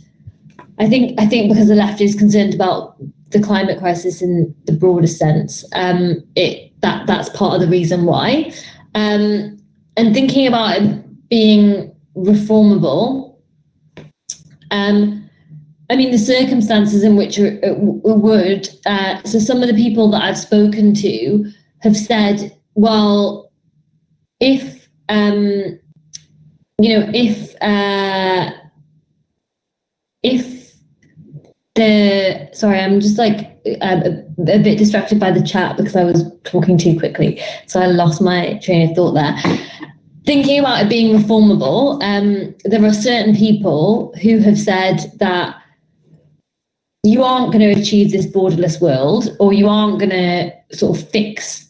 I think because the left is concerned about the climate crisis in the broader sense, that's part of the reason why. And thinking about it being reformable, I mean, the circumstances in which it would, so some of the people that I've spoken to have said, well, if sorry, I'm just like a bit distracted by the chat because I was talking too quickly. So I lost my train of thought there. Thinking about it being reformable, there are certain people who have said that you aren't going to achieve this borderless world, or you aren't going to sort of fix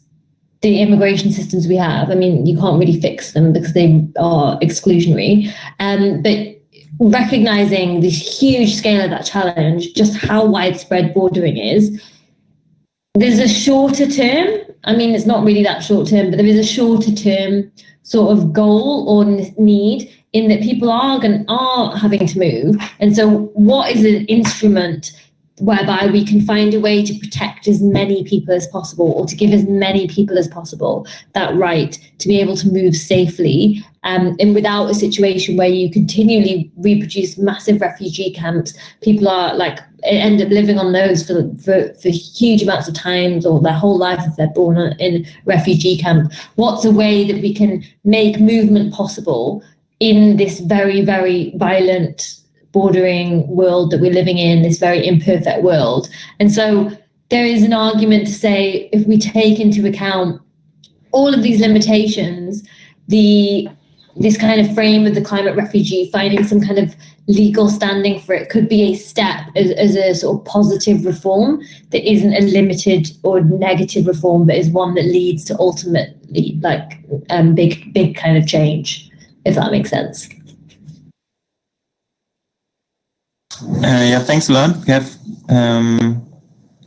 the immigration systems we have. I mean, you can't really fix them because they are exclusionary. But recognizing the huge scale of that challenge, just how widespread bordering is, there's a shorter term, I mean, it's not really that short term, but there is a shorter term sort of goal or need in that people are having to move. And so what is an instrument whereby we can find a way to protect as many people as possible, or to give as many people as possible that right to be able to move safely, and without a situation where you continually reproduce massive refugee camps? People are like, end up living on those for huge amounts of times, or their whole life if they're born in refugee camp. What's a way that we can make movement possible in this very, very violent bordering world that we're living in, this very imperfect world? And so there is an argument to say, if we take into account all of these limitations, this kind of frame of the climate refugee, finding some kind of legal standing for it could be a step as a sort of positive reform that isn't a limited or negative reform, but is one that leads to ultimately like big kind of change, if that makes sense. Yeah, thanks a lot. We have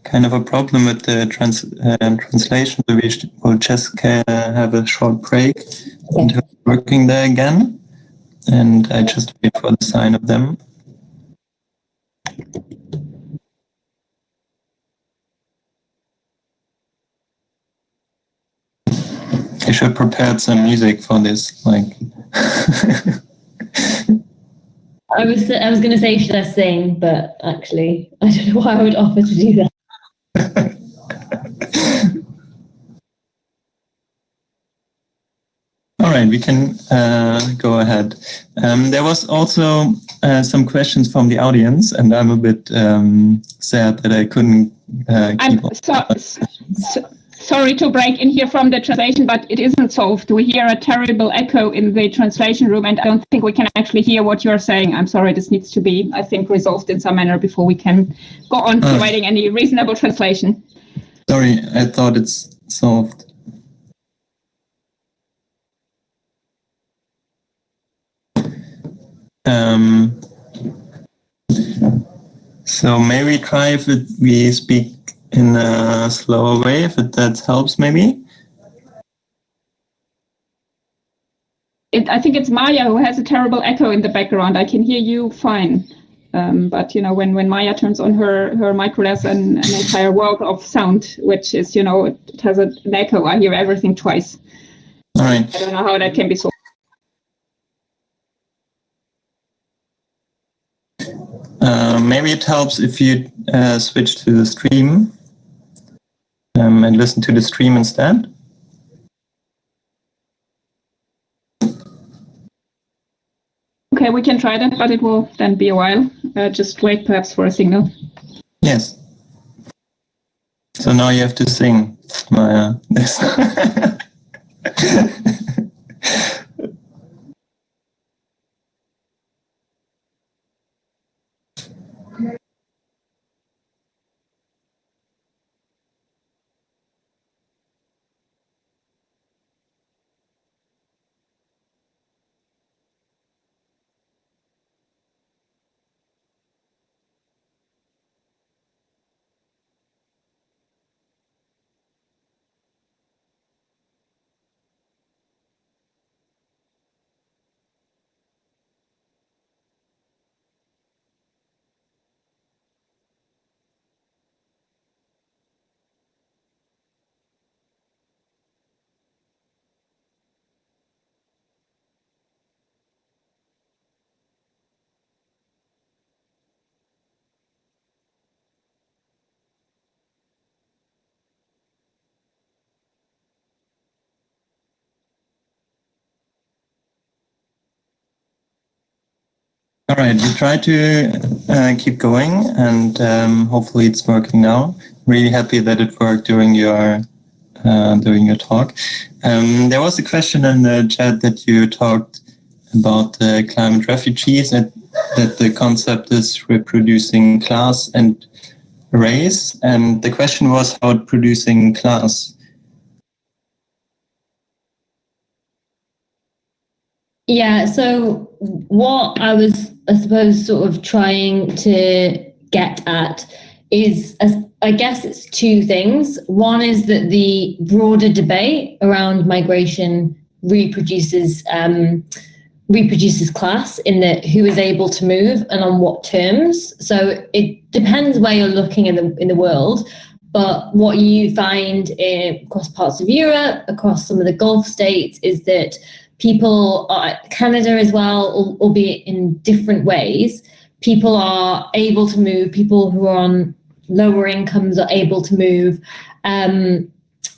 kind of a problem with the translation, so we will just have a short break until working there again. And I just wait for the sign of them. I should have prepared some music for this, like. I was going to say, should I sing? But actually, I don't know why I would offer to do that. All right, we can go ahead. There was also some questions from the audience, and I'm a bit sad that I couldn't keep on. Sorry to break in here from the translation, but it isn't solved. We hear a terrible echo in the translation room, and I don't think we can actually hear what you're saying. I'm sorry, this needs to be, I think, resolved in some manner before we can go on providing any reasonable translation. Sorry, I thought it's solved. So maybe try if we speak in a slower way, if that helps, maybe. I think it's Maya who has a terrible echo in the background. I can hear you fine. But, when Maya turns on her micro, there's an entire world of sound, which is, it has an echo. I hear everything twice. All right. I don't know how that can be solved. Maybe it helps if you switch to the stream and listen to the stream instead. Okay, we can try that, but it will then be a while. Just wait perhaps for a signal. Yes. So now you have to sing, Maya. All right, we try to keep going, and hopefully it's working now. Really happy that it worked during your talk. There was a question in the chat that you talked about the climate refugees, and that the concept is reproducing class and race. And the question was how producing class. Yeah, so what I was, I suppose, sort of trying to get at is, I guess it's two things. One is that the broader debate around migration reproduces class in that who is able to move and on what terms. So it depends where you're looking in the world. But what you find across parts of Europe, across some of the Gulf states, is that people, Canada as well, albeit in different ways, people are able to move. People who are on lower incomes are able to move,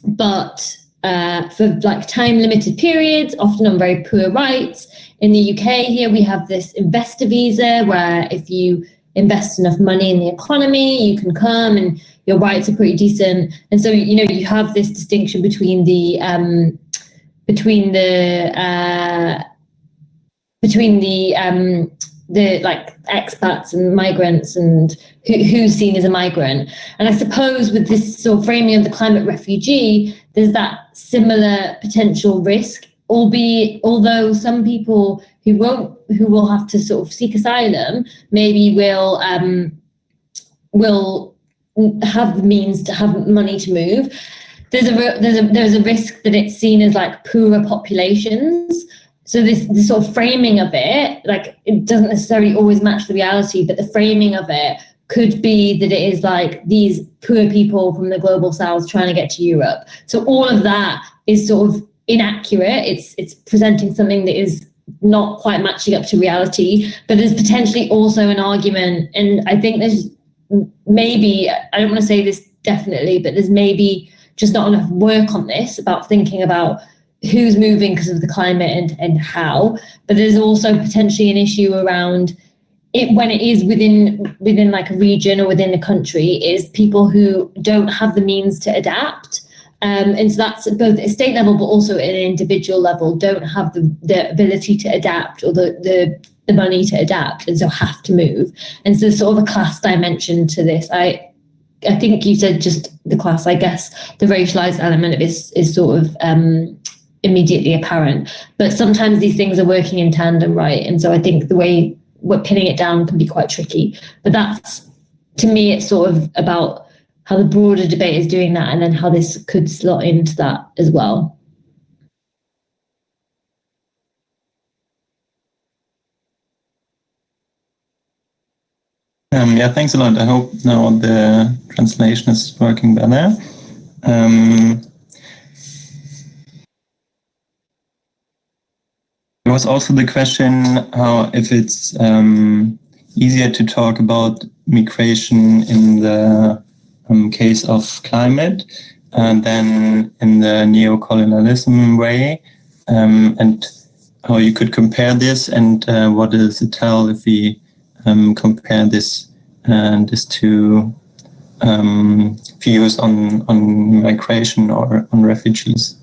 but for like time-limited periods, often on very poor rights. In the UK here, we have this investor visa where if you invest enough money in the economy, you can come and your rights are pretty decent. And so, you have this distinction between the like expats and migrants and who's seen as a migrant. And I suppose with this sort of framing of the climate refugee, there's that similar potential risk, although some people who will have to sort of seek asylum maybe will have the means to have money to move. There's a risk that it's seen as like poorer populations. So this sort of framing of it, like it doesn't necessarily always match the reality, but the framing of it could be that it is like these poor people from the global south trying to get to Europe. So all of that is sort of inaccurate. It's presenting something that is not quite matching up to reality, but there's potentially also an argument, and I think there's maybe, I don't want to say this definitely, but there's maybe just not enough work on this about thinking about who's moving because of the climate and how. But there's also potentially an issue around it when it is within like a region or within a country, is people who don't have the means to adapt. And so that's both at a state level, but also at an individual level, don't have the ability to adapt or the money to adapt, and so have to move. And so there's sort of a class dimension to this. I think you said just the class. I guess the racialized element of it is sort of immediately apparent. But sometimes these things are working in tandem, right? And so I think the way we're pinning it down can be quite tricky. But that's, to me, it's sort of about the broader debate is doing that, and then how this could slot into that as well. Yeah, thanks a lot. I hope now the translation is working better. There was also the question how if it's easier to talk about migration in the case of climate than in the neo-colonialism way, and how you could compare this, and what does it tell if we compare this two views on migration or on refugees.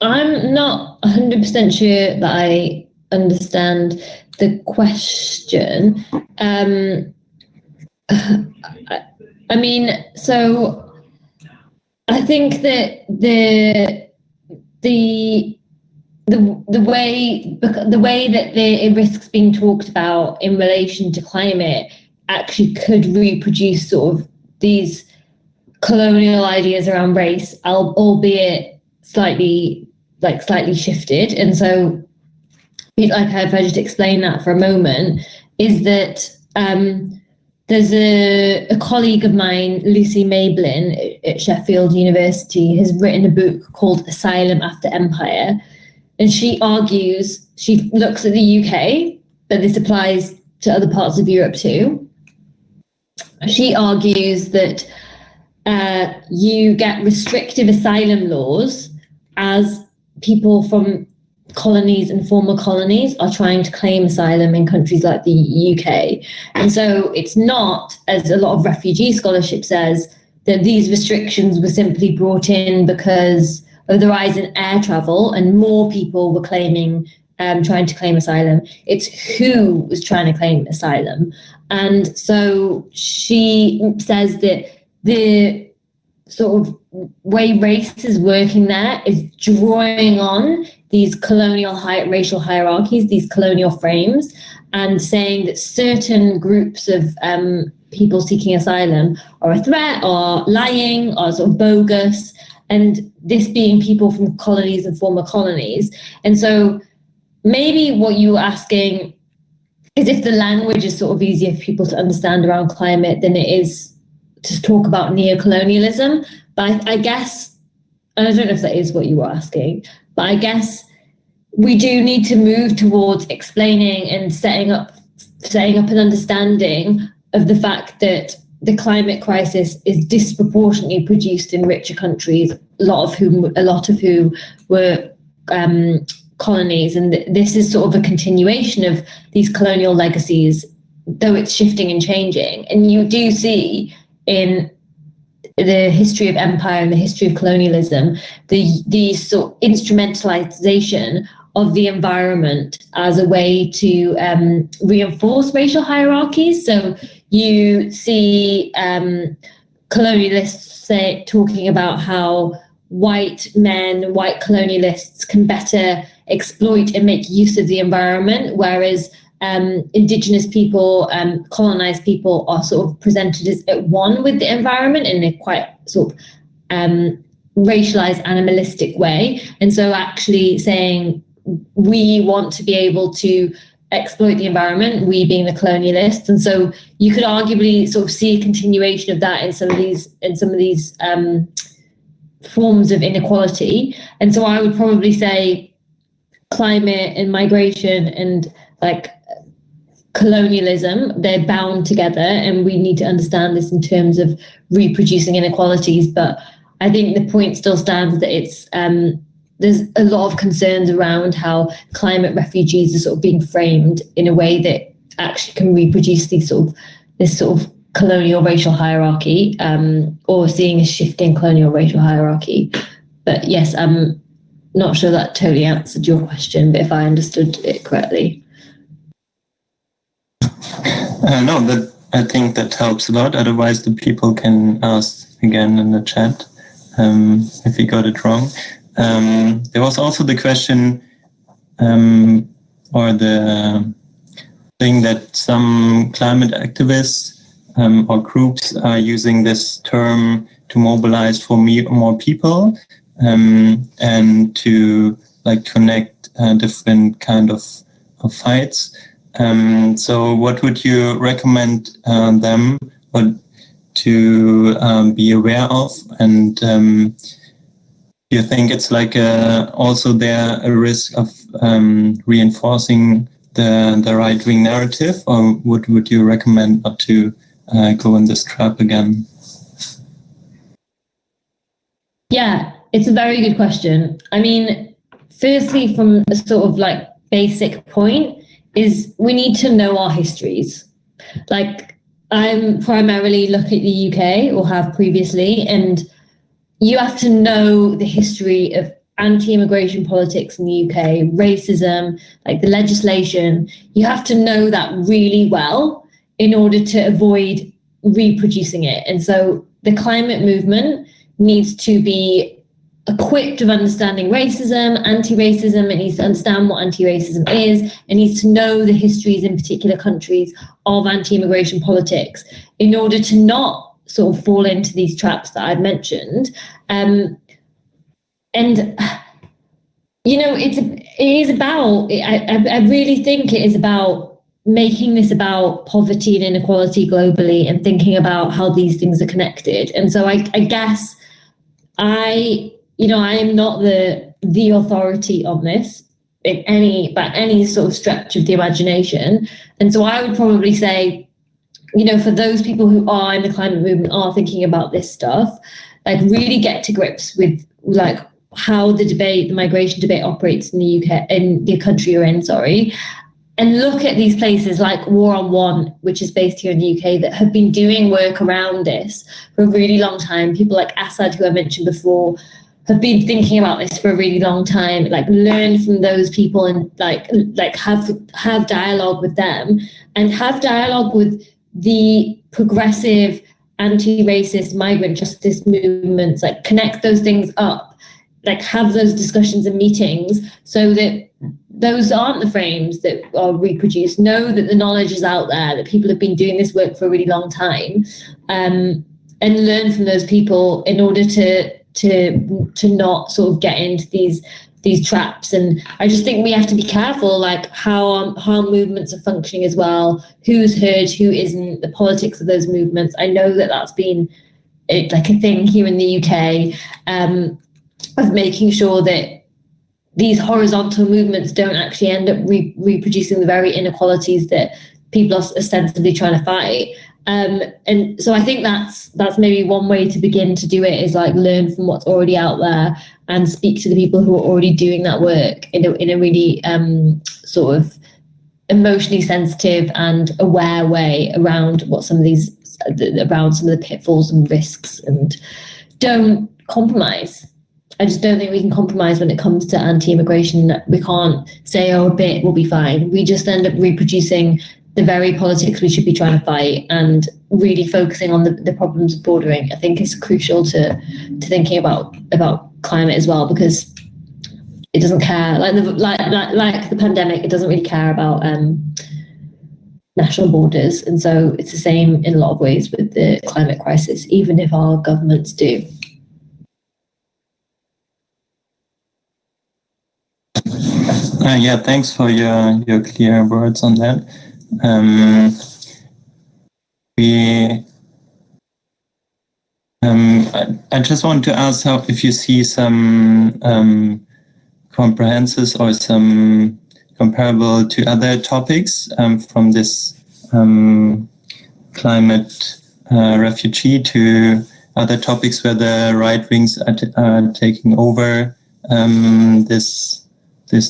I'm not 100% sure that I understand the question. I mean, so I think that the way that the risks being talked about in relation to climate actually could reproduce sort of these colonial ideas around race, albeit slightly shifted. And so, if I just explain that for a moment, is that there's a colleague of mine, Lucy Mablin at Sheffield University, has written a book called Asylum After Empire. And she argues, she looks at the UK, but this applies to other parts of Europe too. She argues that you get restrictive asylum laws as people from colonies and former colonies are trying to claim asylum in countries like the UK. And so it's not, as a lot of refugee scholarship says, that these restrictions were simply brought in because of the rise in air travel and more people were trying to claim asylum. It's who was trying to claim asylum. And so she says that the sort of way race is working there is drawing on these colonial racial hierarchies, these colonial frames, and saying that certain groups of people seeking asylum are a threat or lying or sort of bogus, and this being people from colonies and former colonies. And so maybe what you were asking is if the language is sort of easier for people to understand around climate than it is to talk about neocolonialism. But I guess, and I don't know if that is what you were asking, but I guess we do need to move towards explaining and setting up an understanding of the fact that the climate crisis is disproportionately produced in richer countries, a lot of whom were colonies, and this is sort of a continuation of these colonial legacies, though it's shifting and changing. And you do see in the history of empire and the history of colonialism the sort of instrumentalization of the environment as a way to reinforce racial hierarchies. So you see colonialists talking about how white colonialists can better exploit and make use of the environment, whereas indigenous people, colonized people are sort of presented as at one with the environment in a quite sort of racialized, animalistic way. And so actually saying we want to be able to exploit the environment, we being the colonialists. And so you could arguably sort of see a continuation of that in some of these forms of inequality. And so I would probably say climate and migration and like colonialism, they're bound together, and we need to understand this in terms of reproducing inequalities. But I think the point still stands that it's there's a lot of concerns around how climate refugees are sort of being framed in a way that actually can reproduce this sort of colonial racial hierarchy, or seeing a shifting colonial racial hierarchy. But yes, I'm not sure that totally answered your question, but if I understood it correctly. No, I think that helps a lot. Otherwise, the people can ask again in the chat if we got it wrong. There was also the question or the thing that some climate activists or groups are using this term to mobilize for more people and to like connect different kind of fights. So what would you recommend them to be aware of? And do you think it's like also there a risk of reinforcing the right-wing narrative, or would you recommend not to go in this trap again? Yeah, it's a very good question. I mean, firstly, from a sort of like basic point is we need to know our histories. Like, I'm primarily look at the UK, or have previously, and you have to know the history of anti-immigration politics in the UK, racism, like the legislation. You have to know that really well in order to avoid reproducing it. And so the climate movement needs to be equipped with understanding racism, anti-racism. It needs to understand what anti-racism is. It needs to know the histories in particular countries of anti-immigration politics in order to not sort of fall into these traps that I've mentioned. And you know, I really think it is about making this about poverty and inequality globally and thinking about how these things are connected. And so I guess I am not the authority on this by any sort of stretch of the imagination. And so I would probably say, you know, for those people who are in the climate movement, are thinking about this stuff, like really get to grips with like how the migration debate operates in the UK, in the country you're in, and look at these places like War on One, which is based here in the UK, that have been doing work around this for a really long time. People like Assad, who I mentioned before, have been thinking about this for a really long time. Like, learn from those people and like have dialogue with them, and have dialogue with the progressive anti-racist migrant justice movements. Like, connect those things up, like have those discussions and meetings so that those aren't the frames that are reproduced. Know that the knowledge is out there, that people have been doing this work for a really long time, and learn from those people in order to not sort of get into these traps. And I just think we have to be careful, like how movements are functioning as well, who's heard, who isn't, the politics of those movements. I know that that's been like a thing here in the UK, of making sure that these horizontal movements don't actually end up reproducing the very inequalities that people are ostensibly trying to fight. And so I think that's maybe one way to begin to do it, is like learn from what's already out there and speak to the people who are already doing that work in a really sort of emotionally sensitive and aware way around some of the pitfalls and risks. And don't compromise. I just don't think we can compromise when it comes to anti-immigration. We can't say, oh, a bit will be fine. We just end up reproducing the very politics we should be trying to fight, and really focusing on the problems of bordering. I think is crucial to thinking about climate as well, because it doesn't care, like the pandemic, it doesn't really care about national borders. And so it's the same in a lot of ways with the climate crisis, even if our governments do. Yeah, thanks for your clear words on that. I just want to ask if you see some comprehensive or some comparable to other topics from this climate refugee to other topics where the right wings are taking over this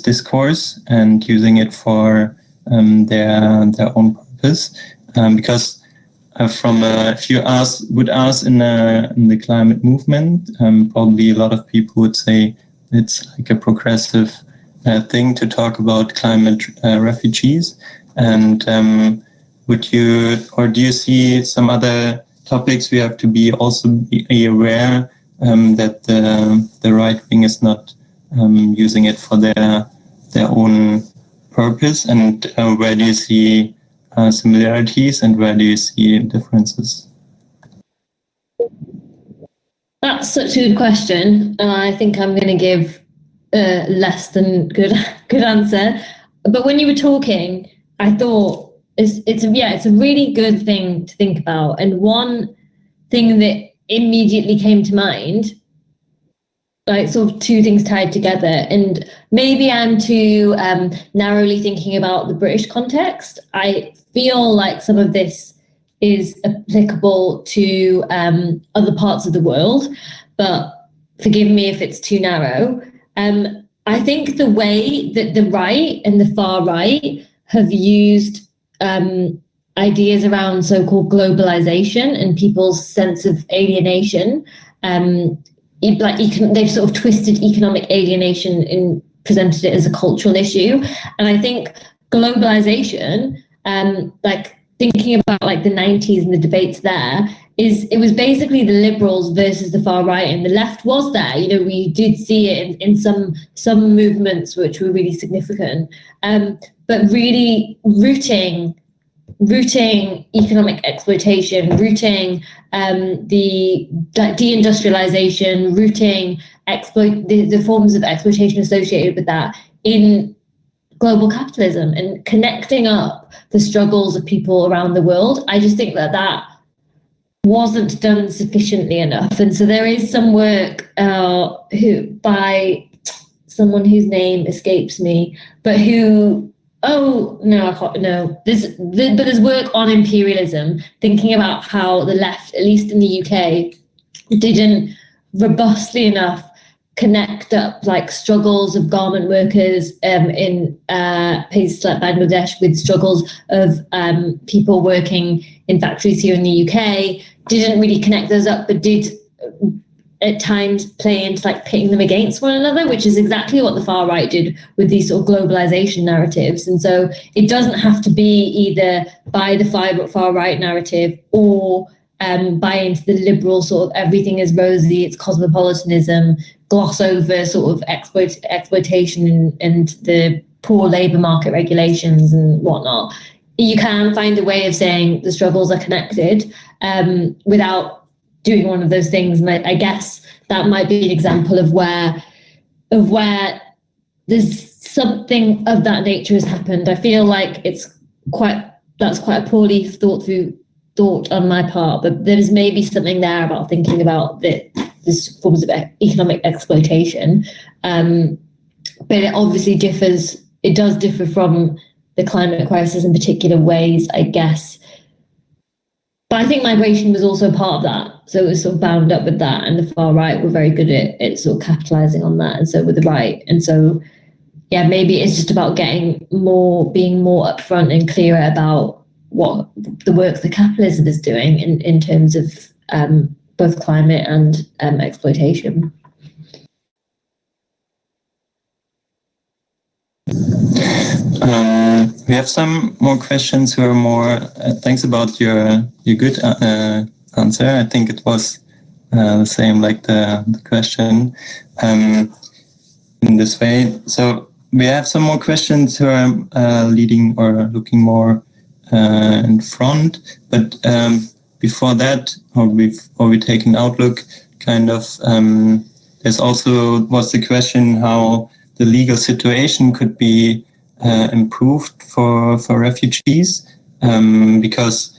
discourse and using it for their own purpose, because if you would ask in the climate movement, probably a lot of people would say it's like a progressive thing to talk about climate refugees. And do you see some other topics we have to be aware that the right wing is not using it for their own purpose? And where do you see similarities, and where do you see differences? That's such a good question, and I think I'm going to give a less than good answer. But when you were talking, I thought it's a really good thing to think about. And one thing that immediately came to mind, like sort of two things tied together, and maybe I'm too narrowly thinking about the British context. I feel like some of this is applicable to other parts of the world, but forgive me if it's too narrow. I think the way that the right and the far right have used ideas around so-called globalization and people's sense of alienation, they've sort of twisted economic alienation and presented it as a cultural issue. And I think globalization, like thinking about like the 90s and the debates there, it was basically the liberals versus the far right, and the left was there. You know, we did see it in some movements which were really significant, but really rooting economic exploitation, rooting the deindustrialization, rooting the forms of exploitation associated with that in global capitalism, and connecting up the struggles of people around the world. I just think that wasn't done sufficiently enough. And so there is some work by someone whose name escapes me, but who, there's work on imperialism, thinking about how the left, at least in the UK, didn't robustly enough connect up like struggles of garment workers in places like Bangladesh with struggles of people working in factories here in the UK, didn't really connect those up, but did at times play into like pitting them against one another, which is exactly what the far right did with these sort of globalization narratives. And so it doesn't have to be either by the far right narrative or buy into the liberal sort of everything is rosy, it's cosmopolitanism, gloss over sort of exploitation and the poor labour market regulations and whatnot. You can find a way of saying the struggles are connected without doing one of those things. And I guess that might be an example of where there's something of that nature has happened. I feel like that's quite a poorly thought on my part, but there's maybe something there about thinking about this forms of economic exploitation. But it obviously does differ from the climate crisis in particular ways, I guess. But I think migration was also part of that. So it was sort of bound up with that. And the far right were very good at sort of capitalizing on that. And so with the right. And so, yeah, maybe it's just about being more upfront and clearer about what the work that capitalism is doing in terms of both climate and exploitation. We have some more questions who are more, thanks about your good answer. I think it was the same like the question in this way. So we have some more questions who are leading or looking more in front, but before that, or we take an outlook, kind of, there's also was the question how the legal situation could be improved for refugees, because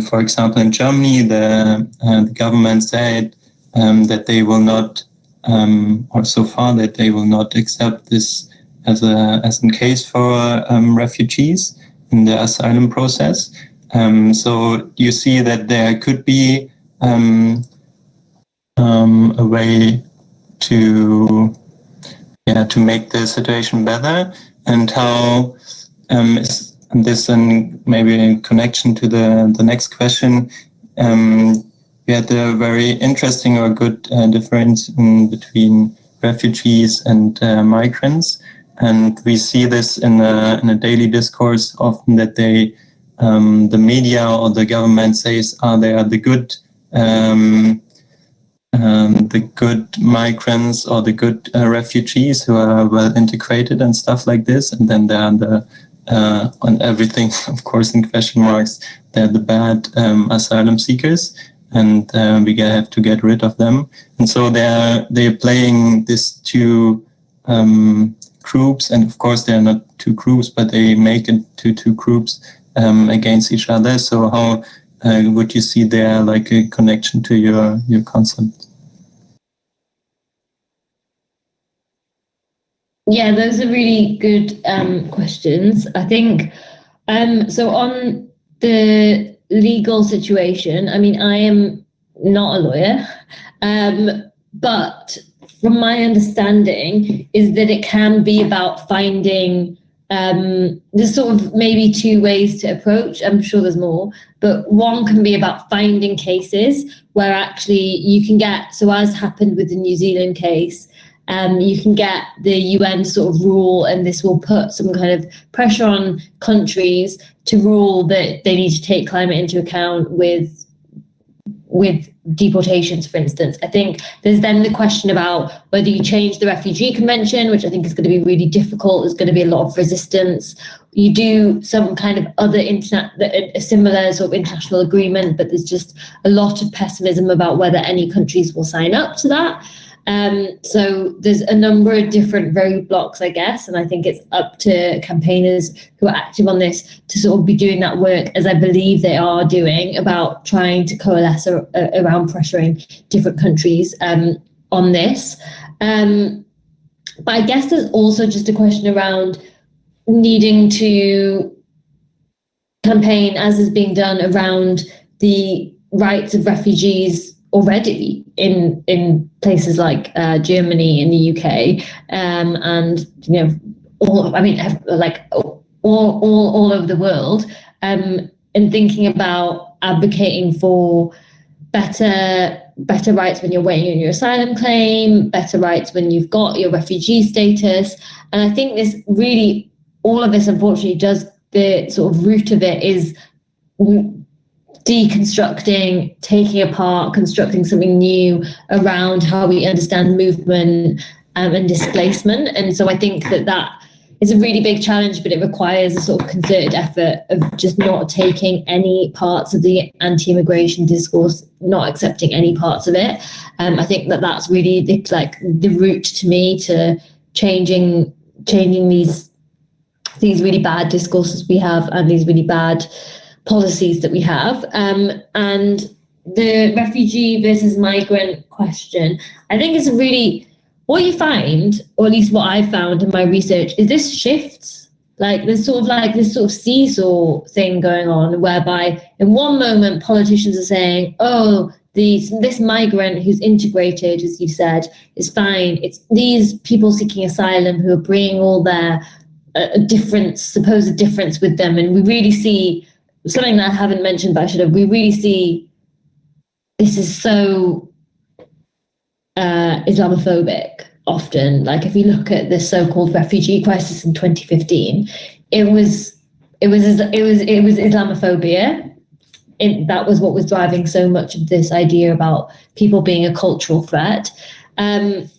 for example, in Germany, the government said that they will not, or so far that they will not accept this as a case for refugees in the asylum process. So you see that there could be a way to make the situation better, and how is this, and maybe in connection to the next question, we had a very interesting or good difference between refugees and migrants, and we see this in a daily discourse often, that they the media or the government says they are the good migrants or the good refugees who are well integrated and stuff like this, and then there are on everything, of course, in question marks. They're the bad asylum seekers, and we have to get rid of them. And so they're playing these two groups, and of course they're not two groups, but they make it to two groups against each other. So how would you see there like a connection to your concept? Yeah, those are really good questions. I think, so on the legal situation, I mean, I am not a lawyer, but from my understanding is that it can be about finding, there's sort of maybe two ways to approach, I'm sure there's more, but one can be about finding cases where actually you can get, so as happened with the New Zealand case, you can get the UN sort of rule, and this will put some kind of pressure on countries to rule that they need to take climate into account with deportations, for instance. I think there's then the question about whether you change the Refugee Convention, which I think is going to be really difficult. There's going to be a lot of resistance. You do some kind of other a similar sort of international agreement, but there's just a lot of pessimism about whether any countries will sign up to that. So there's a number of different roadblocks, I guess, and I think it's up to campaigners who are active on this to sort of be doing that work, as I believe they are doing, about trying to coalesce around pressuring different countries on this. But I guess there's also just a question around needing to campaign, as is being done, around the rights of refugees already in places like Germany, in the UK, and all over the world, and thinking about advocating for better rights when you're waiting on your asylum claim, better rights when you've got your refugee status. And I think this really, all of this unfortunately does, the sort of root of it is deconstructing, taking apart, constructing something new around how we understand movement and displacement. And so I think that is a really big challenge, but it requires a sort of concerted effort of just not taking any parts of the anti-immigration discourse, not accepting any parts of it. I think that's really the route to me to changing these really bad discourses we have and these really bad policies that we have. And the refugee versus migrant question, I think is really, what you find, or at least what I've found in my research, is this shifts. Like there's sort of this sort of seesaw thing going on, whereby in one moment politicians are saying, oh, this migrant who's integrated, as you said, is fine. It's these people seeking asylum who are bringing all their supposed difference with them. And we really see something that I haven't mentioned, but I should have. We really see this is so Islamophobic often. Like if you look at the so-called refugee crisis in 2015, it was Islamophobia. That was what was driving so much of this idea about people being a cultural threat. And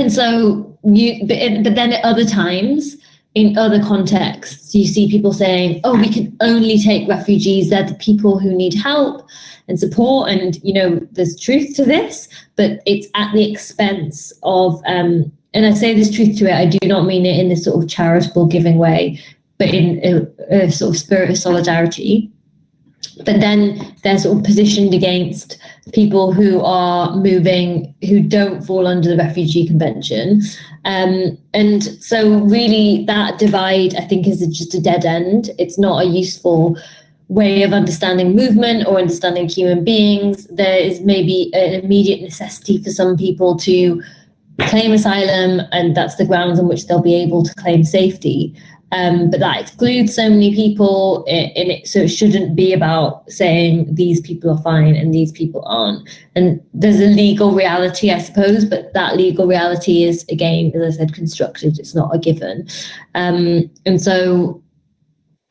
so but then at other times, in other contexts, you see people saying, oh, we can only take refugees. They're the people who need help and support. And, there's truth to this, but it's at the expense of, and I say there's truth to it, I do not mean it in this sort of charitable giving way, but in a sort of spirit of solidarity. But then they're sort of positioned against people who are moving, who don't fall under the Refugee Convention. And so really that divide, I think, is just a dead end. It's not a useful way of understanding movement or understanding human beings. There is maybe an immediate necessity for some people to claim asylum, and that's the grounds on which they'll be able to claim safety. But that excludes so many people, so it shouldn't be about saying these people are fine and these people aren't. And there's a legal reality, I suppose, but that legal reality is, again, as I said, constructed. It's not a given. And so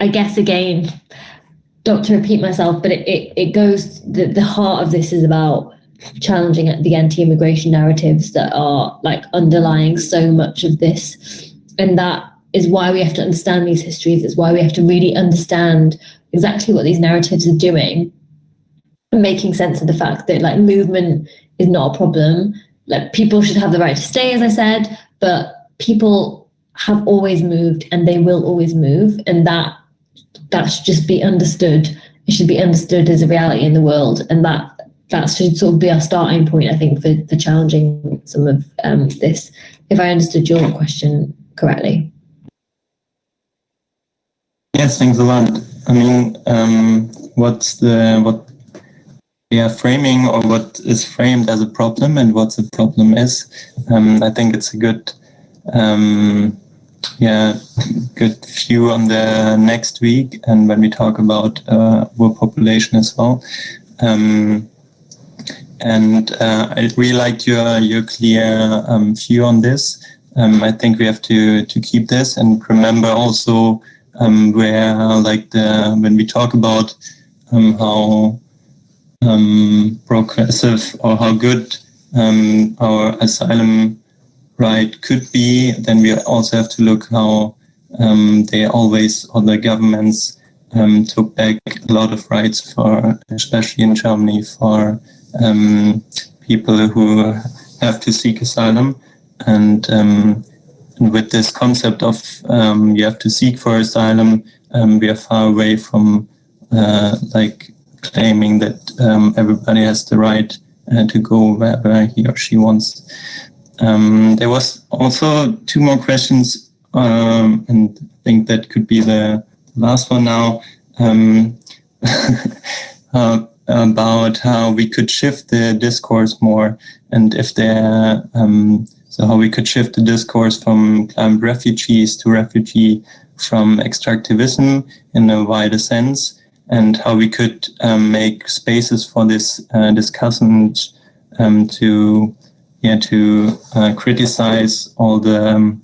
I guess, again, not to repeat myself, but it goes, the heart of this is about challenging the anti-immigration narratives that are like underlying so much of this, and that is why we have to understand these histories. It's why we have to really understand exactly what these narratives are doing, and making sense of the fact that like movement is not a problem. Like people should have the right to stay, as I said, but people have always moved and they will always move, and that should just be understood. It should be understood as a reality in the world, and that should sort of be our starting point, I think, for challenging some of this, if I understood your question correctly. Yes, thanks a lot. I mean, what framing, or what is framed as a problem and what the problem is, I think it's a good good view on the next week, and when we talk about world population as well. And I really liked your clear view on this. I think we have to keep this and remember also where when we talk about how progressive or how good our asylum right could be, then we also have to look how the governments took back a lot of rights for, especially in Germany, for people who have to seek asylum. And with this concept of you have to seek for asylum, we are far away from claiming that everybody has the right to go wherever he or she wants. There was also two more questions, and I think that could be the last one now, about how we could shift the discourse more, and if so how we could shift the discourse from climate refugees to refugee, from extractivism in a wider sense, and how we could make spaces for this discussion to criticize all the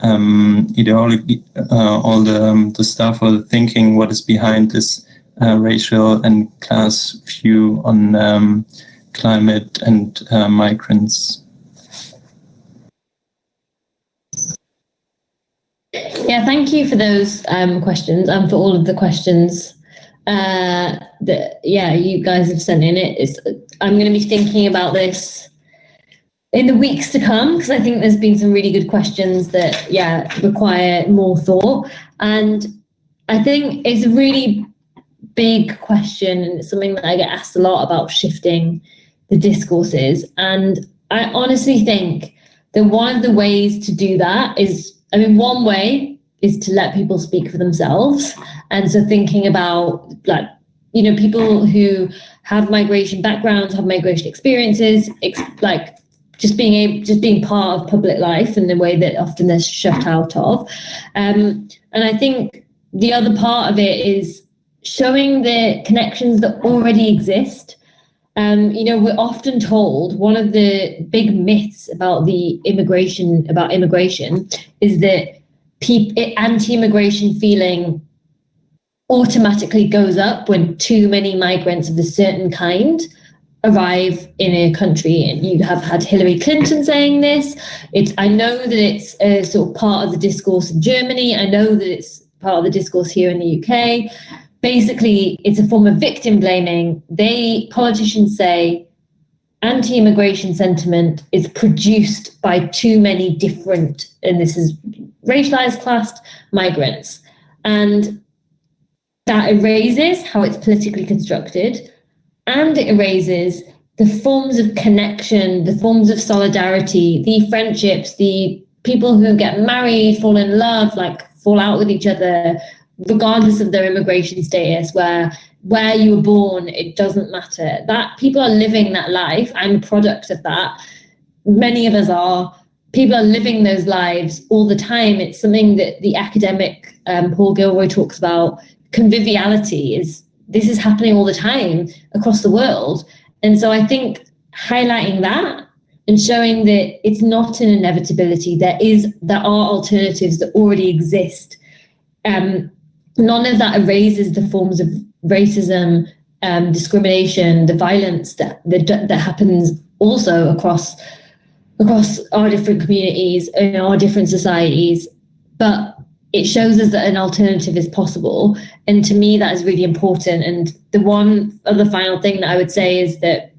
ideology, all the stuff or the thinking, what is behind this racial and class view on climate and migrants. Yeah, thank you for those questions and for all of the questions that you guys have sent in. I'm going to be thinking about this in the weeks to come, because I think there's been some really good questions that require more thought, and I think it's a really big question, and it's something that I get asked a lot about, shifting the discourses. And I honestly think that one of the ways to do that is, one way is to let people speak for themselves. And so thinking about people who have migration backgrounds, have migration experiences, just being part of public life in the way that often they're shut out of. And I think the other part of it is showing the connections that already exist. We're often told one of the big myths about immigration is that anti-immigration feeling automatically goes up when too many migrants of a certain kind arrive in a country. And you have had Hillary Clinton saying this. I know that it's a sort of part of the discourse in Germany. I know that it's part of the discourse here in the UK. Basically, it's a form of victim blaming. Politicians say anti-immigration sentiment is produced by too many different, and this is racialized, classed migrants. And that erases how it's politically constructed, and it erases the forms of connection, the forms of solidarity, the friendships, the people who get married, fall in love, fall out with each other, regardless of their immigration status, where you were born, it doesn't matter. That people are living that life. I'm a product of that. Many of us are. People are living those lives all the time. It's something that the academic Paul Gilroy talks about. Conviviality this is happening all the time across the world. And so I think highlighting that and showing that it's not an inevitability. There are alternatives that already exist. None of that erases the forms of racism, discrimination, the violence that happens also across our different communities in our different societies. But it shows us that an alternative is possible. And to me, that is really important. And the one other final thing that I would say is that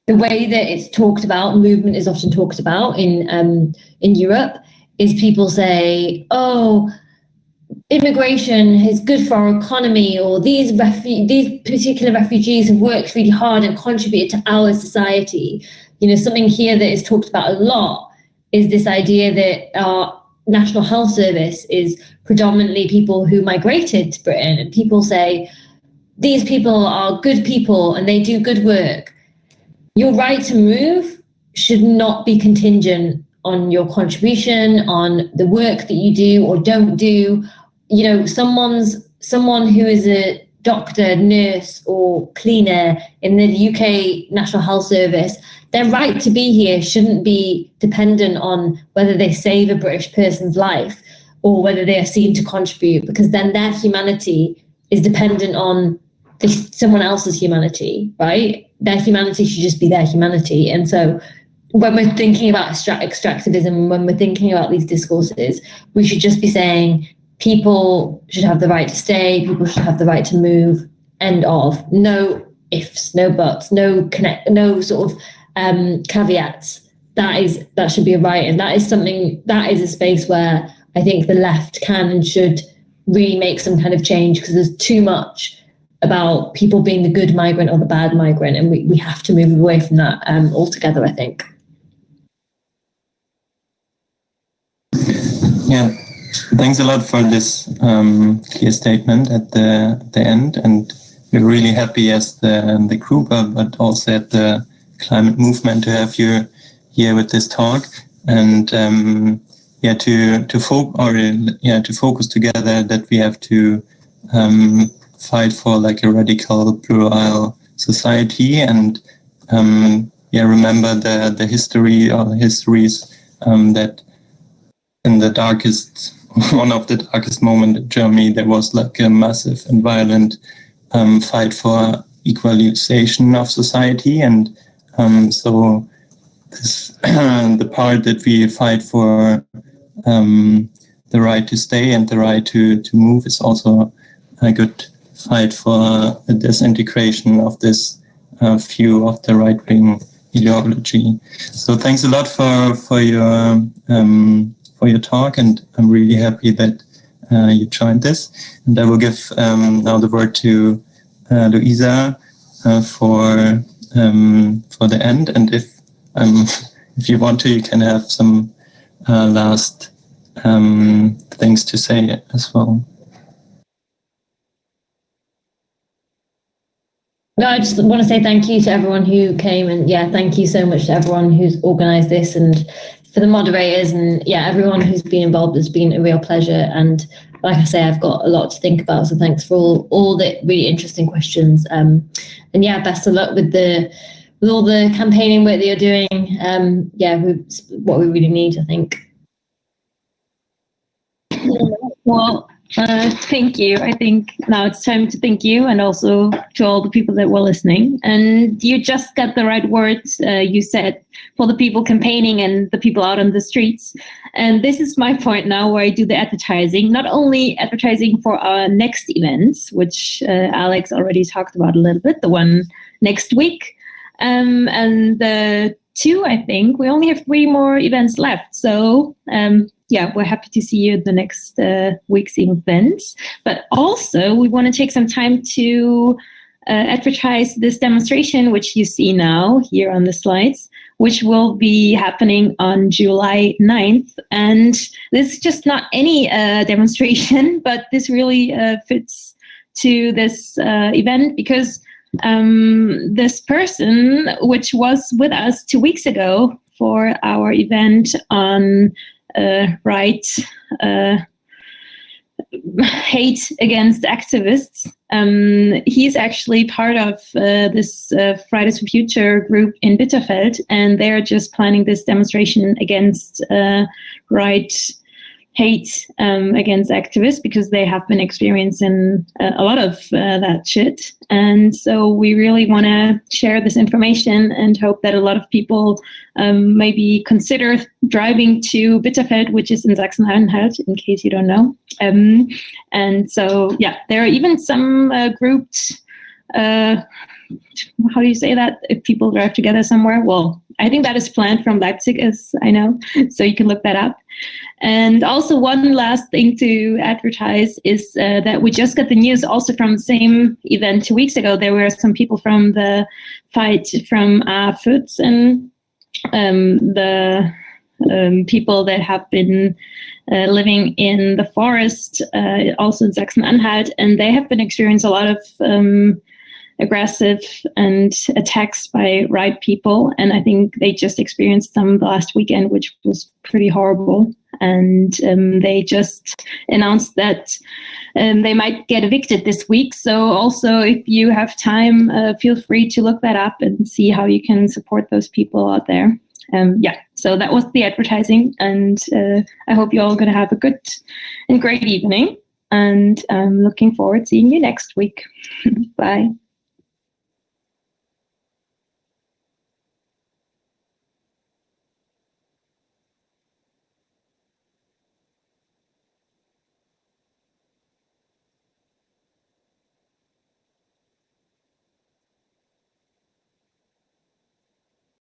the way that it's talked about, movement is often talked about in Europe, is people say, oh, immigration is good for our economy, or these particular refugees have worked really hard and contributed to our society. You know, something here that is talked about a lot is this idea that our National Health Service is predominantly people who migrated to Britain, and people say, these people are good people and they do good work. Your right to move should not be contingent on your contribution, on the work that you do or don't do. You know, someone who is a doctor, nurse, or cleaner in the UK National Health Service, their right to be here shouldn't be dependent on whether they save a British person's life or whether they are seen to contribute, because then their humanity is dependent on someone else's humanity, right? Their humanity should just be their humanity. And so when we're thinking about extractivism, when we're thinking about these discourses, we should just be saying people should have the right to stay, people should have the right to move, end of. No ifs, no buts, no sort of caveats. That should be a right. And that is a space where I think the left can and should really make some kind of change, because there's too much about people being the good migrant or the bad migrant, and we have to move away from that altogether, I think. Yeah, thanks a lot for this clear statement at the end, and we're really happy as the group, but also at the climate movement to have you here with this talk, and to focus together that we have to fight for like a radical plural society, and remember the history or the histories that in the one of the darkest moments in Germany, there was like a massive and violent fight for equalization of society, and so this the part that we fight for the right to stay and the right to move is also a good fight for the disintegration of this view of the right-wing ideology. So thanks a lot for your talk, and I'm really happy that you joined this. And I will give now the word to Luisa for the end. And if you want to, you can have some last things to say as well. No, I just want to say thank you to everyone who came, and thank you so much to everyone who's organised this, and for the moderators, and everyone who's been involved. It's been a real pleasure, and like I say, I've got a lot to think about, so thanks for all the really interesting questions, and best of luck with all the campaigning work that you're doing. What we really need, I think. Well, thank you. I think now it's time to thank you, and also to all the people that were listening. And you just got the right words. You said for the people campaigning and the people out on the streets. And this is my point now where I do the advertising, not only advertising for our next events, which Alex already talked about a little bit, the one next week, and the two, I think. We only have 3 more events left. So we're happy to see you at the next week's events. But also, we want to take some time to advertise this demonstration, which you see now here on the slides, which will be happening on July 9th. And this is just not any demonstration, but this really fits to this event, because this person, which was with us 2 weeks ago for our event on hate against activists, he's actually part of this Fridays for Future group in Bitterfeld, and they're just planning this demonstration against hate against activists, because they have been experiencing a lot of that shit. And so we really want to share this information and hope that a lot of people maybe consider driving to Bitterfeld, which is in Sachsen-Anhalt, in case you don't know. And so, yeah, there are even some grouped, how do you say that, if people drive together somewhere? Well, I think that is planned from Leipzig, as I know, so you can look that up. And also one last thing to advertise is that we just got the news also from the same event 2 weeks ago. There were some people from the fight from Foods and the people that have been living in the forest, also in Sachsen-Anhalt, and they have been experiencing a lot of aggressive and attacks by right people. And I think they just experienced them the last weekend, which was pretty horrible. And they just announced that they might get evicted this week. So also, if you have time, feel free to look that up and see how you can support those people out there. Yeah, so that was the advertising. And I hope you're all going to have a good and great evening. And I'm looking forward to seeing you next week. Bye.